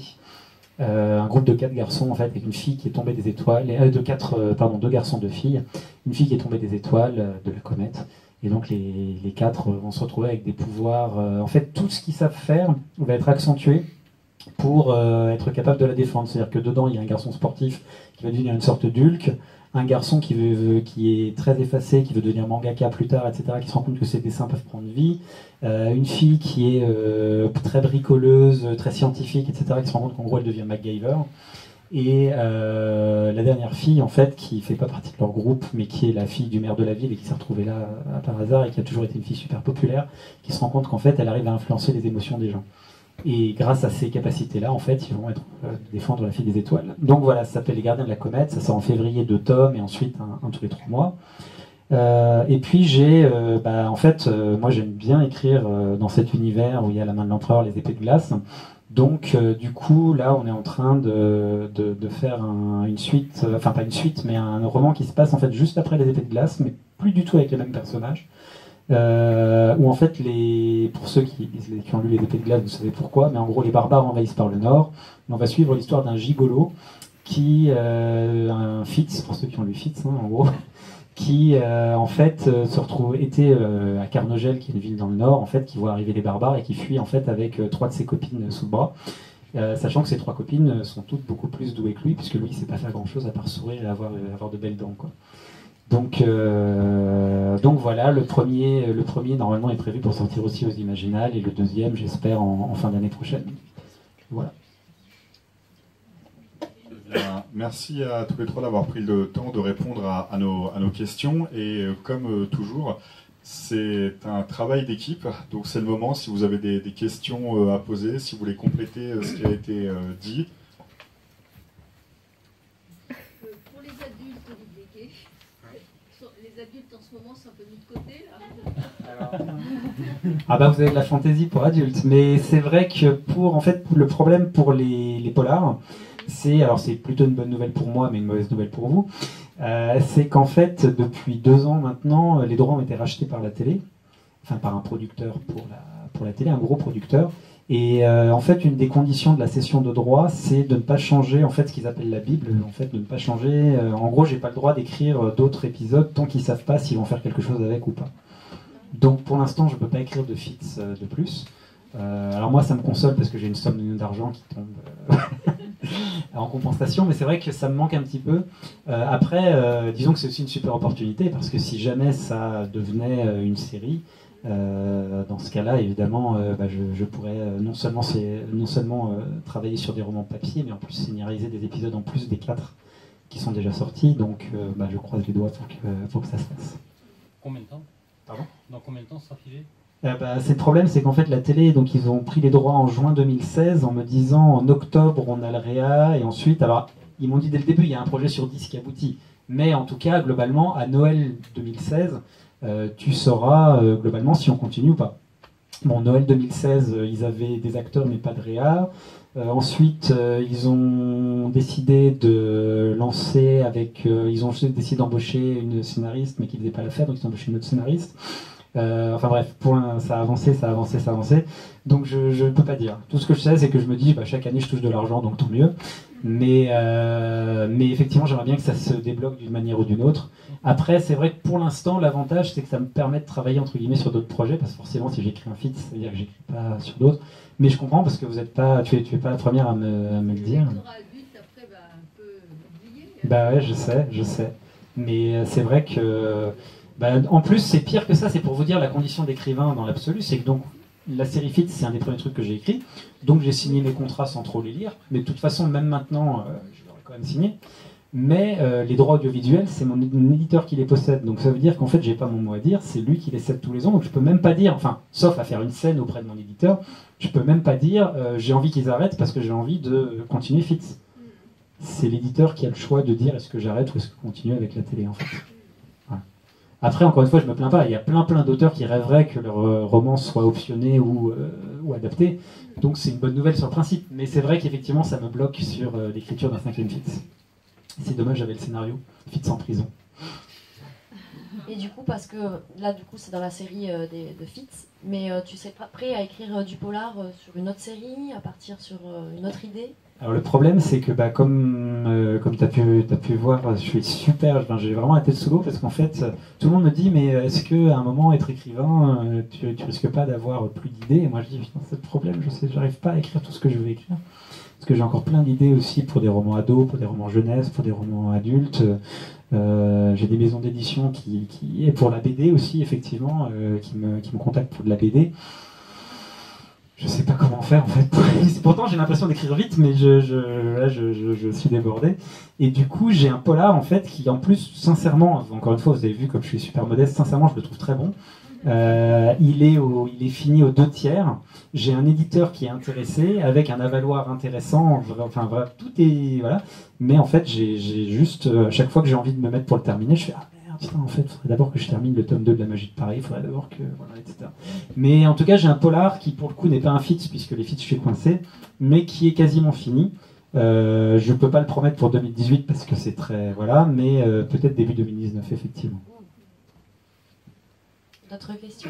Un groupe de 4 garçons en fait, avec une fille qui est tombée des étoiles, 2 garçons, 2 filles, une fille qui est tombée des étoiles de la comète. Et donc les 4 vont se retrouver avec des pouvoirs. En fait, tout ce qu'ils savent faire va être accentué pour être capable de la défendre. C'est-à-dire que dedans, il y a un garçon sportif qui va devenir une sorte d'Hulk, un garçon qui est très effacé, qui veut devenir mangaka plus tard, etc., qui se rend compte que ses dessins peuvent prendre vie, une fille qui est très bricoleuse, très scientifique, etc., qui se rend compte qu'en gros, elle devient MacGyver. Et la dernière fille, en fait, qui fait pas partie de leur groupe, mais qui est la fille du maire de la ville et qui s'est retrouvée là par hasard et qui a toujours été une fille super populaire, qui se rend compte qu'en fait, elle arrive à influencer les émotions des gens. Et grâce à ces capacités-là, en fait, ils vont défendre la fille des étoiles. Donc voilà, ça s'appelle Les Gardiens de la Comète, ça sort en février 2 tomes et ensuite un tous les 3 mois. Et puis moi j'aime bien écrire dans cet univers où il y a La Main de l'Empereur, les épées de glace. Donc du coup là on est en train de faire une suite, enfin pas une suite mais un roman qui se passe en fait juste après les épées de glace, mais plus du tout avec les mêmes personnages. Où en fait pour ceux qui ont lu les épées de glace, vous savez pourquoi, mais en gros les barbares envahissent par le nord. On va suivre l'histoire d'un gigolo qui un Fitz, pour ceux qui ont lu Fitz, hein, en gros, qui en fait était à Carnogel, qui est une ville dans le nord, en fait, qui voit arriver les barbares et qui fuit en fait avec 3 de ses copines sous le bras. Sachant que ces 3 copines sont toutes beaucoup plus douées que lui, puisque lui, il sait pas faire grand-chose à part sourire et avoir de belles dents, quoi. Donc voilà, le premier normalement est prévu pour sortir aussi aux Imaginales, et le deuxième, j'espère, en fin d'année prochaine. Voilà. Bien, merci à tous les 3 d'avoir pris le temps de répondre à nos questions. Et comme toujours, c'est un travail d'équipe. Donc c'est le moment, si vous avez des questions à poser, si vous voulez compléter ce qui a été dit. Pour les adultes, Olivier Gay, les adultes en ce moment sont un peu mis de côté là. Ah bah vous avez de la fantaisie pour adultes, mais c'est vrai que en fait, le problème pour les polars, c'est plutôt une bonne nouvelle pour moi, mais une mauvaise nouvelle pour vous, c'est qu'en fait, depuis 2 ans maintenant, les droits ont été rachetés par la télé, enfin par un producteur pour la télé, un gros producteur. Et en fait, une des conditions de la cession de droits, c'est de ne pas changer en fait ce qu'ils appellent la Bible, en fait, de ne pas changer. En gros, j'ai pas le droit d'écrire d'autres épisodes tant qu'ils savent pas s'ils vont faire quelque chose avec ou pas. Donc, pour l'instant, je peux pas écrire de fits de plus. Alors moi, ça me console parce que j'ai une somme d'argent qui tombe en compensation, mais c'est vrai que ça me manque un petit peu. Après, disons que c'est aussi une super opportunité parce que si jamais ça devenait une série. Dans ce cas-là, évidemment, je pourrais non seulement travailler sur des romans papier, mais en plus scénariser des épisodes en plus des 4 qui sont déjà sortis. Donc, je croise les doigts pour que ça se fasse. Combien de temps? Pardon? Dans combien de temps ça sera figé? C'est le problème, c'est qu'en fait la télé, donc ils ont pris les droits en juin 2016 en me disant en octobre on a le réa et ensuite, alors ils m'ont dit dès le début il y a un projet sur 10 qui aboutit, mais en tout cas globalement à Noël 2016. Tu sauras globalement si on continue ou pas. Bon, Noël 2016, ils avaient des acteurs mais pas de réa. Ensuite, ils ont décidé de lancer ils ont décidé d'embaucher une scénariste mais qui ne faisait pas l'affaire, donc ils ont embauché une autre scénariste. Enfin bref, ça a avancé. Donc je ne peux pas dire. Tout ce que je sais, c'est que je me dis, chaque année je touche de l'argent, donc tant mieux. Mais effectivement, j'aimerais bien que ça se débloque d'une manière ou d'une autre. Après, c'est vrai que pour l'instant, l'avantage, c'est que ça me permet de travailler entre guillemets sur d'autres projets, parce que forcément, si j'écris un feat, ça veut dire que j'écris pas sur d'autres. Mais je comprends parce que tu es pas la première à me le dire. Bah ouais, je sais. Mais c'est vrai que, en plus, c'est pire que ça. C'est pour vous dire la condition d'écrivain dans l'absolu, c'est que donc la série Fit, c'est un des premiers trucs que j'ai écrit. Donc j'ai signé mes contrats sans trop les lire. Mais de toute façon, même maintenant, je l'aurais quand même signé. Mais les droits audiovisuels, c'est mon éditeur qui les possède. Donc ça veut dire qu'en fait, j'ai pas mon mot à dire. C'est lui qui les cède tous les ans. Donc je peux même pas dire, enfin, sauf à faire une scène auprès de mon éditeur, je peux même pas dire j'ai envie qu'ils arrêtent parce que j'ai envie de continuer Fit. C'est l'éditeur qui a le choix de dire est-ce que j'arrête ou est-ce que je continue avec la télé, en fait. Voilà. Après, encore une fois, je me plains pas. Il y a plein d'auteurs qui rêveraient que leur roman soit optionné ou adapté. Donc c'est une bonne nouvelle sur le principe. Mais c'est vrai qu'effectivement, ça me bloque sur l'écriture d'un 5e Fit. C'est dommage, j'avais le scénario. Fit en prison. Et du coup, parce que là, du coup, c'est dans la série de Fits, mais tu sais pas prêt à écrire du polar sur une autre série, à partir sur une autre idée? Alors le problème, c'est que comme tu as pu voir, je suis super, j'ai vraiment la tête sous l'eau parce qu'en fait, tout le monde me dit mais est-ce qu'à un moment, être écrivain, tu risques pas d'avoir plus d'idées? Et moi je dis putain, c'est le problème, j'arrive pas à écrire tout ce que je veux écrire. Parce que j'ai encore plein d'idées aussi pour des romans ados, pour des romans jeunesse, pour des romans adultes. J'ai des maisons d'édition et pour la BD aussi, effectivement, qui me contactent pour de la BD. Je sais pas comment faire en fait. Pourtant j'ai l'impression d'écrire vite, mais je suis débordé. Et du coup j'ai un polar en fait qui en plus, sincèrement, encore une fois vous avez vu comme je suis super modeste, sincèrement je le trouve très bon. Il est fini aux 2/3. J'ai un éditeur qui est intéressé, avec un avaloir intéressant. Enfin bref, tout est voilà. Mais en fait j'ai juste à chaque fois que j'ai envie de me mettre pour le terminer, je fais putain, en fait, il faudrait d'abord que je termine le tome 2 de la magie de Paris, il faudrait d'abord que... Voilà, etc. Mais en tout cas, j'ai un polar qui, pour le coup, n'est pas un fit, puisque les fits, je suis coincé, mais qui est quasiment fini. Je ne peux pas le promettre pour 2018, parce que c'est très... Voilà, mais peut-être début 2019, effectivement. D'autres questions?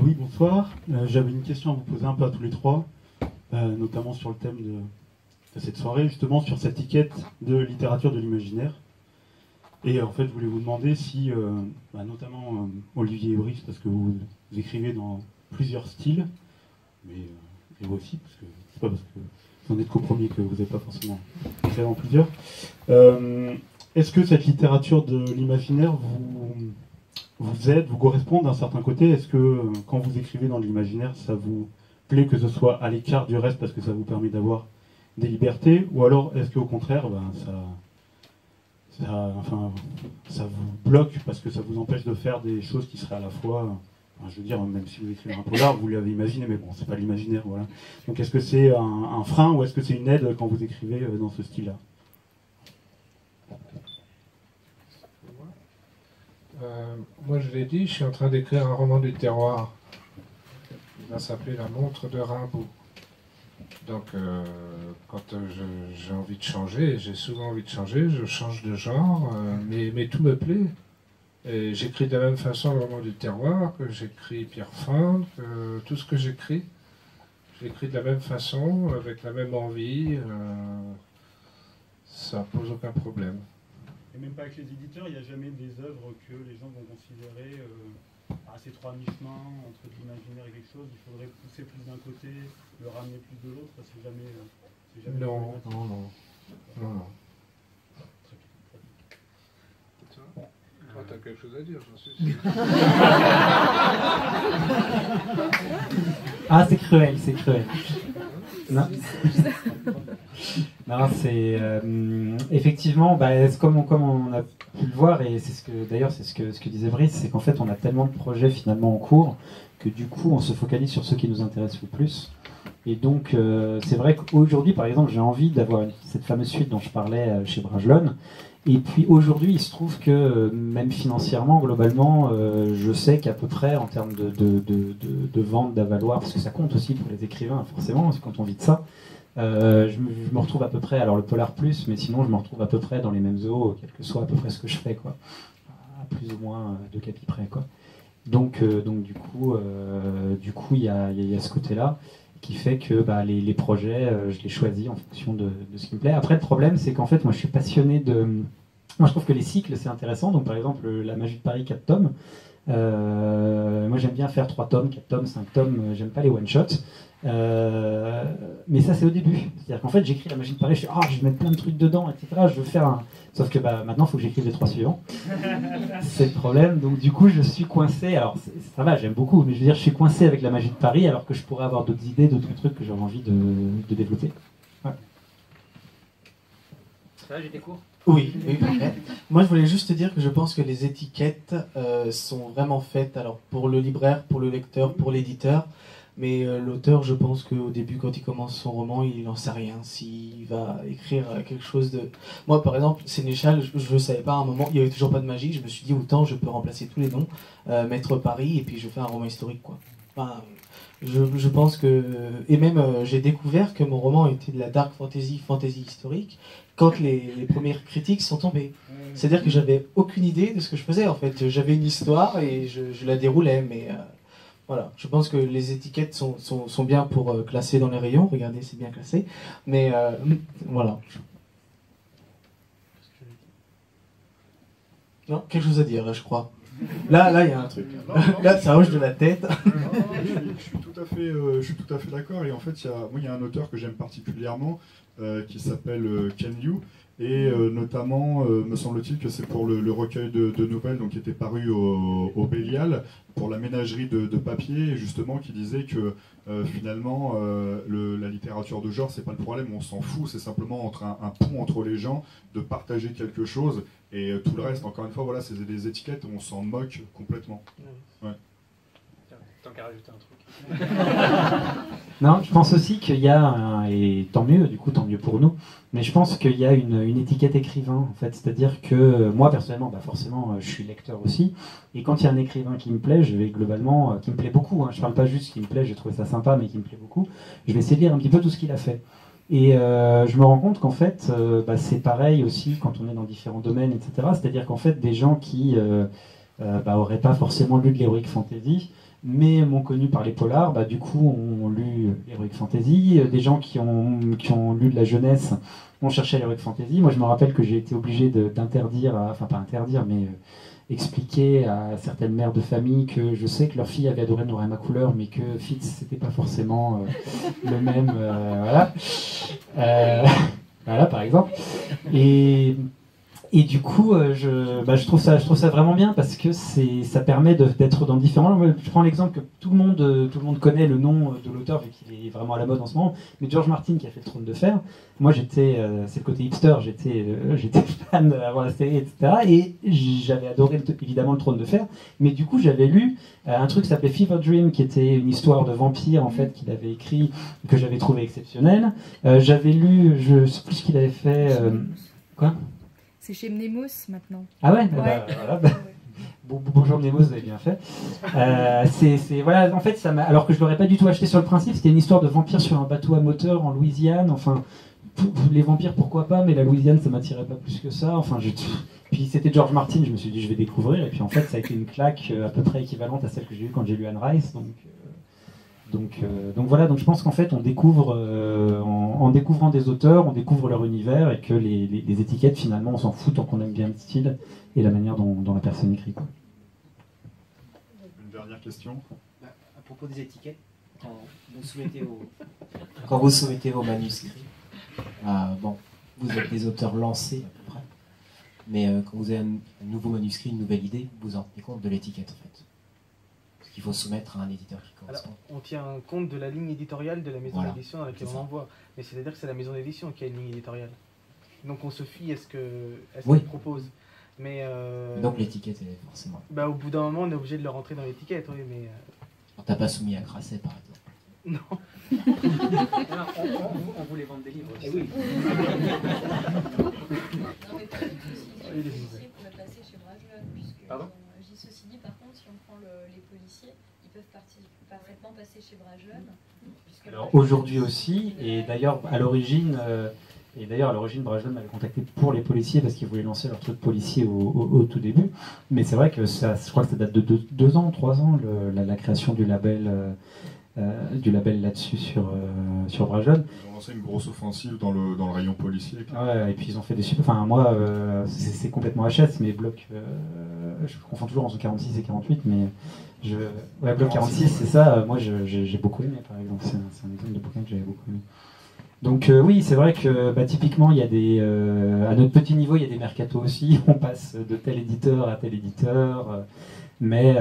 Oui, bonsoir. J'avais une question à vous poser un peu à tous les trois, notamment sur le thème de cette soirée, justement sur cette étiquette de littérature de l'imaginaire. Et en fait, je voulais vous demander si, notamment Olivier et Brice, parce que vous écrivez dans plusieurs styles, mais et vous aussi, parce que c'est pas parce que vous en êtes qu'au premier que vous n'êtes pas forcément écrit dans plusieurs. Est-ce que cette littérature de l'imaginaire vous aide, vous correspond d'un certain côté? Est-ce que quand vous écrivez dans l'imaginaire, ça vous plaît que ce soit à l'écart du reste parce que ça vous permet d'avoir des libertés? Ou alors est-ce qu'au contraire, ça vous bloque parce que ça vous empêche de faire des choses qui seraient à la fois, je veux dire, même si vous écrivez un polar, vous l'avez imaginé, mais bon, c'est pas l'imaginaire, voilà. Donc est-ce que c'est un frein ou est-ce que c'est une aide quand vous écrivez dans ce style-là? Moi, je l'ai dit, je suis en train d'écrire un roman du terroir. Il va s'appeler La montre de Rimbaud. Donc, quand j'ai envie de changer, et j'ai souvent envie de changer, je change de genre, mais tout me plaît. Et j'écris de la même façon le roman du terroir, que j'écris Pierre Fand, que tout ce que j'écris, je l'écris de la même façon, avec la même envie. Ça pose aucun problème. Et même pas avec les éditeurs, il n'y a jamais des œuvres que les gens vont considérer à ces trois mi-chemins entre l'imaginaire et quelque chose, il faudrait pousser plus d'un côté, le ramener plus de l'autre, c'est jamais non. Oh, t'as quelque chose à dire, j'en suis sûr. Ah, c'est cruel, c'est cruel. Non, non c'est effectivement, comme on a pu le voir, et c'est ce que disait Brice, c'est qu'en fait on a tellement de projets finalement en cours que du coup on se focalise sur ceux qui nous intéressent le plus. Et donc c'est vrai qu'aujourd'hui par exemple j'ai envie d'avoir cette fameuse suite dont je parlais chez Brajlon. Et puis aujourd'hui, il se trouve que même financièrement, globalement, je sais qu'à peu près en termes de vente, d'avaloir, parce que ça compte aussi pour les écrivains, forcément, parce que quand on vit de ça, je me retrouve à peu près, alors le polar plus, mais sinon je me retrouve à peu près dans les mêmes eaux, quel que soit à peu près ce que je fais, quoi, à plus ou moins 2 capis près, quoi. Donc du coup, il y a ce côté-là qui fait que les projets, je les choisis en fonction de ce qui me plaît. Après, le problème, c'est qu'en fait, moi, je suis passionné de... Moi, je trouve que les cycles, c'est intéressant. Donc, par exemple, La Magie de Paris, 4 tomes. Moi, j'aime bien faire 3 tomes, 4 tomes, 5 tomes. J'aime pas les one-shots. Mais ça, c'est au début. C'est-à-dire qu'en fait, j'écris La Magie de Paris, je fais « je vais mettre plein de trucs dedans, etc. Je veux faire un... » Sauf que maintenant, il faut que j'écrive les 3 suivants. C'est le problème. Donc, du coup, je suis coincé. Alors, ça va, j'aime beaucoup, mais je veux dire, je suis coincé avec La Magie de Paris, alors que je pourrais avoir d'autres idées, d'autres trucs que j'aurais envie de développer. Ouais. Ça va, j'étais court? Oui, parfait. Moi, je voulais juste te dire que je pense que les étiquettes sont vraiment faites alors pour le libraire, pour le lecteur, pour l'éditeur. Mais l'auteur, je pense qu'au début, quand il commence son roman, il n'en sait rien. S'il va écrire quelque chose de... Moi, par exemple, Sénéchal, je ne savais pas à un moment, il n'y avait toujours pas de magie. Je me suis dit, autant je peux remplacer tous les noms, mettre Paris, et puis je fais un roman historique, quoi. Enfin, je pense que... Et même, j'ai découvert que mon roman était de la dark fantasy historique, quand les premières critiques sont tombées. C'est-à-dire que j'avais aucune idée de ce que je faisais, en fait. J'avais une histoire et je la déroulais, mais... Voilà, je pense que les étiquettes sont bien pour classer dans les rayons. Regardez, c'est bien classé. Mais voilà. Non, quelque chose à dire, là, je crois. Là, il y a un truc. Là, ça hoche de la tête. Je suis tout à fait d'accord. Et en fait, il y a un auteur que j'aime particulièrement qui s'appelle Ken Liu. Et notamment, me semble-t-il que c'est pour le recueil de nouvelles donc, qui était paru au Bélial, pour la ménagerie de papier, justement, qui disait que finalement, la littérature de genre, c'est pas le problème, on s'en fout, c'est simplement un pont entre les gens, de partager quelque chose, et tout le reste, encore une fois, voilà, c'est des étiquettes, on s'en moque complètement. Ouais. Tant qu'à rajouter un truc. Non, je pense aussi qu'il y a, et tant mieux, du coup, tant mieux pour nous, mais je pense qu'il y a une étiquette écrivain, en fait. C'est-à-dire que moi, personnellement, forcément, je suis lecteur aussi, et quand il y a un écrivain qui me plaît, je vais globalement, qui me plaît beaucoup, je parle pas juste qui me plaît, j'ai trouvé ça sympa, mais qui me plaît beaucoup, je vais essayer de lire un petit peu tout ce qu'il a fait. Et je me rends compte qu'en fait, c'est pareil aussi quand on est dans différents domaines, etc. C'est-à-dire qu'en fait, des gens qui n'auraient pas forcément lu de l'heroic fantasy, mais m'ont connu par les polars, bah, du coup ont lu l'Heroic Fantasy. Des gens qui ont lu de la jeunesse ont cherché l'Heroic Fantasy. Moi je me rappelle que j'ai été obligé d'interdire, enfin pas interdire, mais expliquer à certaines mères de famille que je sais que leur fille avait adoré Noir et ma couleur, mais que Fitz c'était pas forcément le même, voilà. Voilà par exemple. Et du coup, je trouve ça vraiment bien parce que ça permet d'être dans différents. Je prends l'exemple que tout le monde connaît le nom de l'auteur vu qu'il est vraiment à la mode en ce moment. Mais George Martin qui a fait le Trône de Fer. Moi, c'est le côté hipster. J'étais fan avant la série, etc. Et j'avais adoré évidemment le Trône de Fer. Mais du coup, j'avais lu un truc qui s'appelait Fever Dream, qui était une histoire de vampire en fait qu'il avait écrit, que j'avais trouvé exceptionnel. J'avais lu, je sais plus ce qu'il avait fait. Quoi? C'est chez Mnemos maintenant. Ah ouais, voilà, bonjour Mnemos, vous avez bien fait. Voilà, en fait, alors que je l'aurais pas du tout acheté sur le principe, c'était une histoire de vampire sur un bateau à moteur en Louisiane. Enfin, les vampires pourquoi pas, mais la Louisiane ça m'attirait pas plus que ça. Enfin, puis c'était George Martin, je me suis dit je vais découvrir, et puis en fait ça a été une claque à peu près équivalente à celle que j'ai eue quand j'ai lu Anne Rice. Donc voilà, donc je pense qu'en fait on découvre, en découvrant des auteurs, on découvre leur univers et que les étiquettes finalement on s'en fout tant qu'on aime bien le style et la manière dont la personne écrit. Quoi. Une dernière question. À propos des étiquettes, quand vous soumettez vos manuscrits, bon, vous êtes des auteurs lancés à peu près, mais quand vous avez un nouveau manuscrit, une nouvelle idée, vous en tenez compte de l'étiquette en fait. Qu'il faut soumettre à un éditeur qui correspond. Alors, on tient compte de la ligne éditoriale de la maison d'édition dans laquelle on envoie. Mais c'est-à-dire que c'est la maison d'édition qui a une ligne éditoriale. Donc on se fie à ce qu'elle propose. Mais donc l'étiquette, elle est forcément... Bah, au bout d'un moment, on est obligé de le rentrer dans l'étiquette, oui, mais... Alors, t'as pas soumis à Grasset, par exemple? Non. Alors, on voulait vendre des livres aussi. Oui. Pardon? Ceci dit, par contre, si on prend les policiers, ils peuvent parfaitement passer chez Bragelonne. Alors aujourd'hui aussi, et d'ailleurs à l'origine, Bragelonne m'avait contacté pour les policiers parce qu'ils voulaient lancer leur truc policier au tout début. Mais c'est vrai que je crois que ça date de 2 ans, 3 ans, la création du label là-dessus sur Bragelonne. Ils ont lancé une grosse offensive dans le rayon policier. Ouais, et puis ils ont fait des super... Enfin, moi, c'est complètement HS, mais bloc... je confonds toujours entre 46 et 48, mais... Ouais, bloc 46, c'est ça. Moi, j'ai beaucoup aimé, par exemple. C'est un exemple de bouquin que j'avais beaucoup aimé. Donc oui, c'est vrai que typiquement, il y a des... à notre petit niveau, il y a des mercatos aussi. On passe de tel éditeur à tel éditeur. Mais...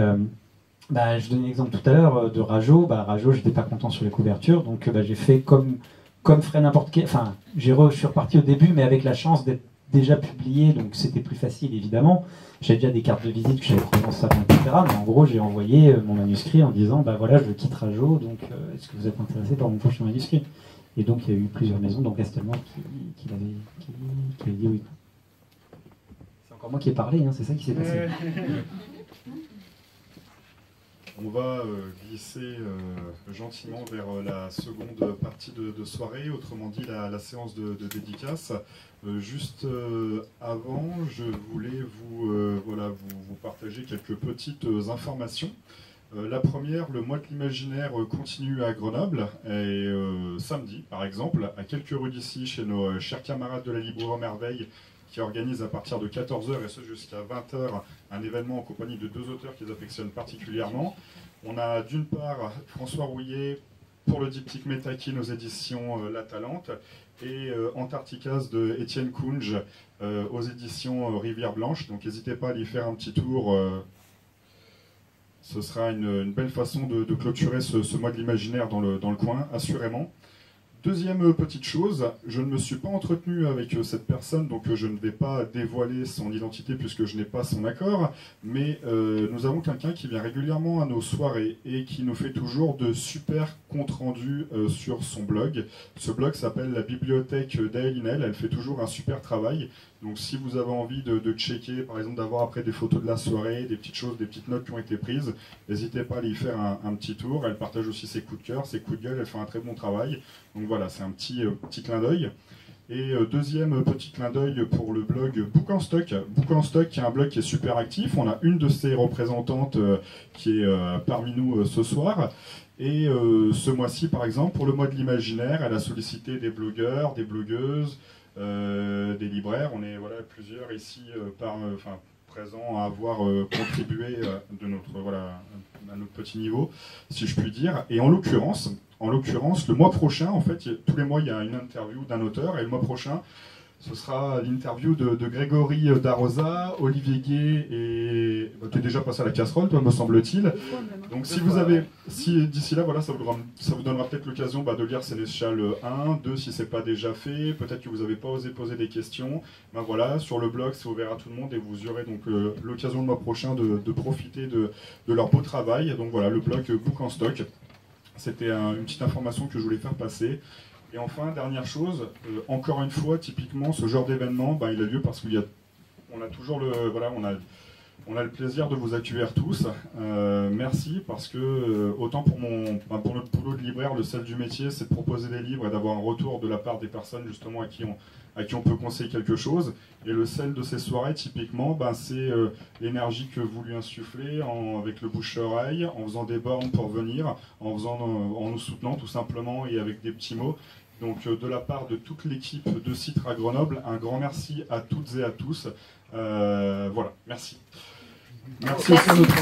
je donnais l'exemple tout à l'heure de Rajo. Rajo, j'étais pas content sur les couvertures, donc j'ai fait comme ferait n'importe quel. Enfin, je suis reparti au début, mais avec la chance d'être déjà publié, donc c'était plus facile évidemment. J'avais déjà des cartes de visite que j'avais pris dans ça, etc. Mais en gros, j'ai envoyé mon manuscrit en disant voilà, je quitte Rajo, donc est-ce que vous êtes intéressé par mon prochain manuscrit? Et donc il y a eu plusieurs maisons, dont Castelman qui avait dit oui. C'est encore moi qui ai parlé, hein, c'est ça qui s'est passé. On va glisser gentiment vers la seconde partie de soirée, autrement dit la séance de dédicace. Juste avant, je voulais vous partager quelques petites informations. La première, le mois de l'imaginaire continue à Grenoble, et samedi par exemple, à quelques rues d'ici, chez nos chers camarades de la Librairie Merveille, qui organise à partir de 14h et ce jusqu'à 20h un événement en compagnie de 2 auteurs qu'ils affectionnent particulièrement. On a d'une part François Rouillet pour le diptyque Métakin aux éditions La Talente et Antarcticas de Étienne Kunge aux éditions Rivière Blanche. Donc n'hésitez pas à y faire un petit tour. Ce sera une belle façon de clôturer ce mois de l'imaginaire dans le coin, assurément. Deuxième petite chose, je ne me suis pas entretenu avec cette personne, donc je ne vais pas dévoiler son identité puisque je n'ai pas son accord, mais nous avons quelqu'un qui vient régulièrement à nos soirées et qui nous fait toujours de super comptes rendus sur son blog. Ce blog s'appelle la bibliothèque d'Aelinel, elle fait toujours un super travail. Donc si vous avez envie de checker, par exemple d'avoir après des photos de la soirée, des petites choses, des petites notes qui ont été prises, n'hésitez pas à y faire un petit tour. Elle partage aussi ses coups de cœur, ses coups de gueule, elle fait un très bon travail. Donc voilà, c'est un petit clin d'œil. Et deuxième petit clin d'œil pour le blog Book en Stock. Book en Stock, qui est un blog qui est super actif. On a une de ses représentantes qui est parmi nous ce soir. Et ce mois-ci, par exemple, pour le mois de l'imaginaire, elle a sollicité des blogueurs, des blogueuses, des libraires. On est plusieurs ici présents à avoir contribué à notre petit niveau, si je puis dire. Et en l'occurrence, le mois prochain, en fait, tous les mois, il y a une interview d'un auteur, et le mois prochain, ce sera l'interview de Grégory Darosa, Olivier Gué, et tu es déjà passé à la casserole, toi, me semble-t-il. Donc si d'ici là, ça vous donnera peut-être l'occasion de lire Sénéchal 1, 2, si c'est pas déjà fait, peut-être que vous n'avez pas osé poser des questions. Sur le blog, c'est ouvert à tout le monde, et vous aurez donc l'occasion le mois prochain de profiter de leur beau travail. Donc voilà, le blog Book en Stock. C'était une petite information que je voulais faire passer. Et enfin, dernière chose, encore une fois, typiquement, ce genre d'événement, il a lieu parce qu'on a toujours on a le plaisir de vous accueillir tous. Merci, parce que autant pour notre boulot de libraire, le sel du métier, c'est de proposer des livres et d'avoir un retour de la part des personnes justement à qui on peut conseiller quelque chose. Et le sel de ces soirées, typiquement, c'est l'énergie que vous lui insufflez avec le bouche-oreille, en faisant des bornes pour venir, en nous soutenant tout simplement et avec des petits mots. Donc de la part de toute l'équipe de Citre à Grenoble, un grand merci à toutes et à tous. Merci. Merci aussi à notre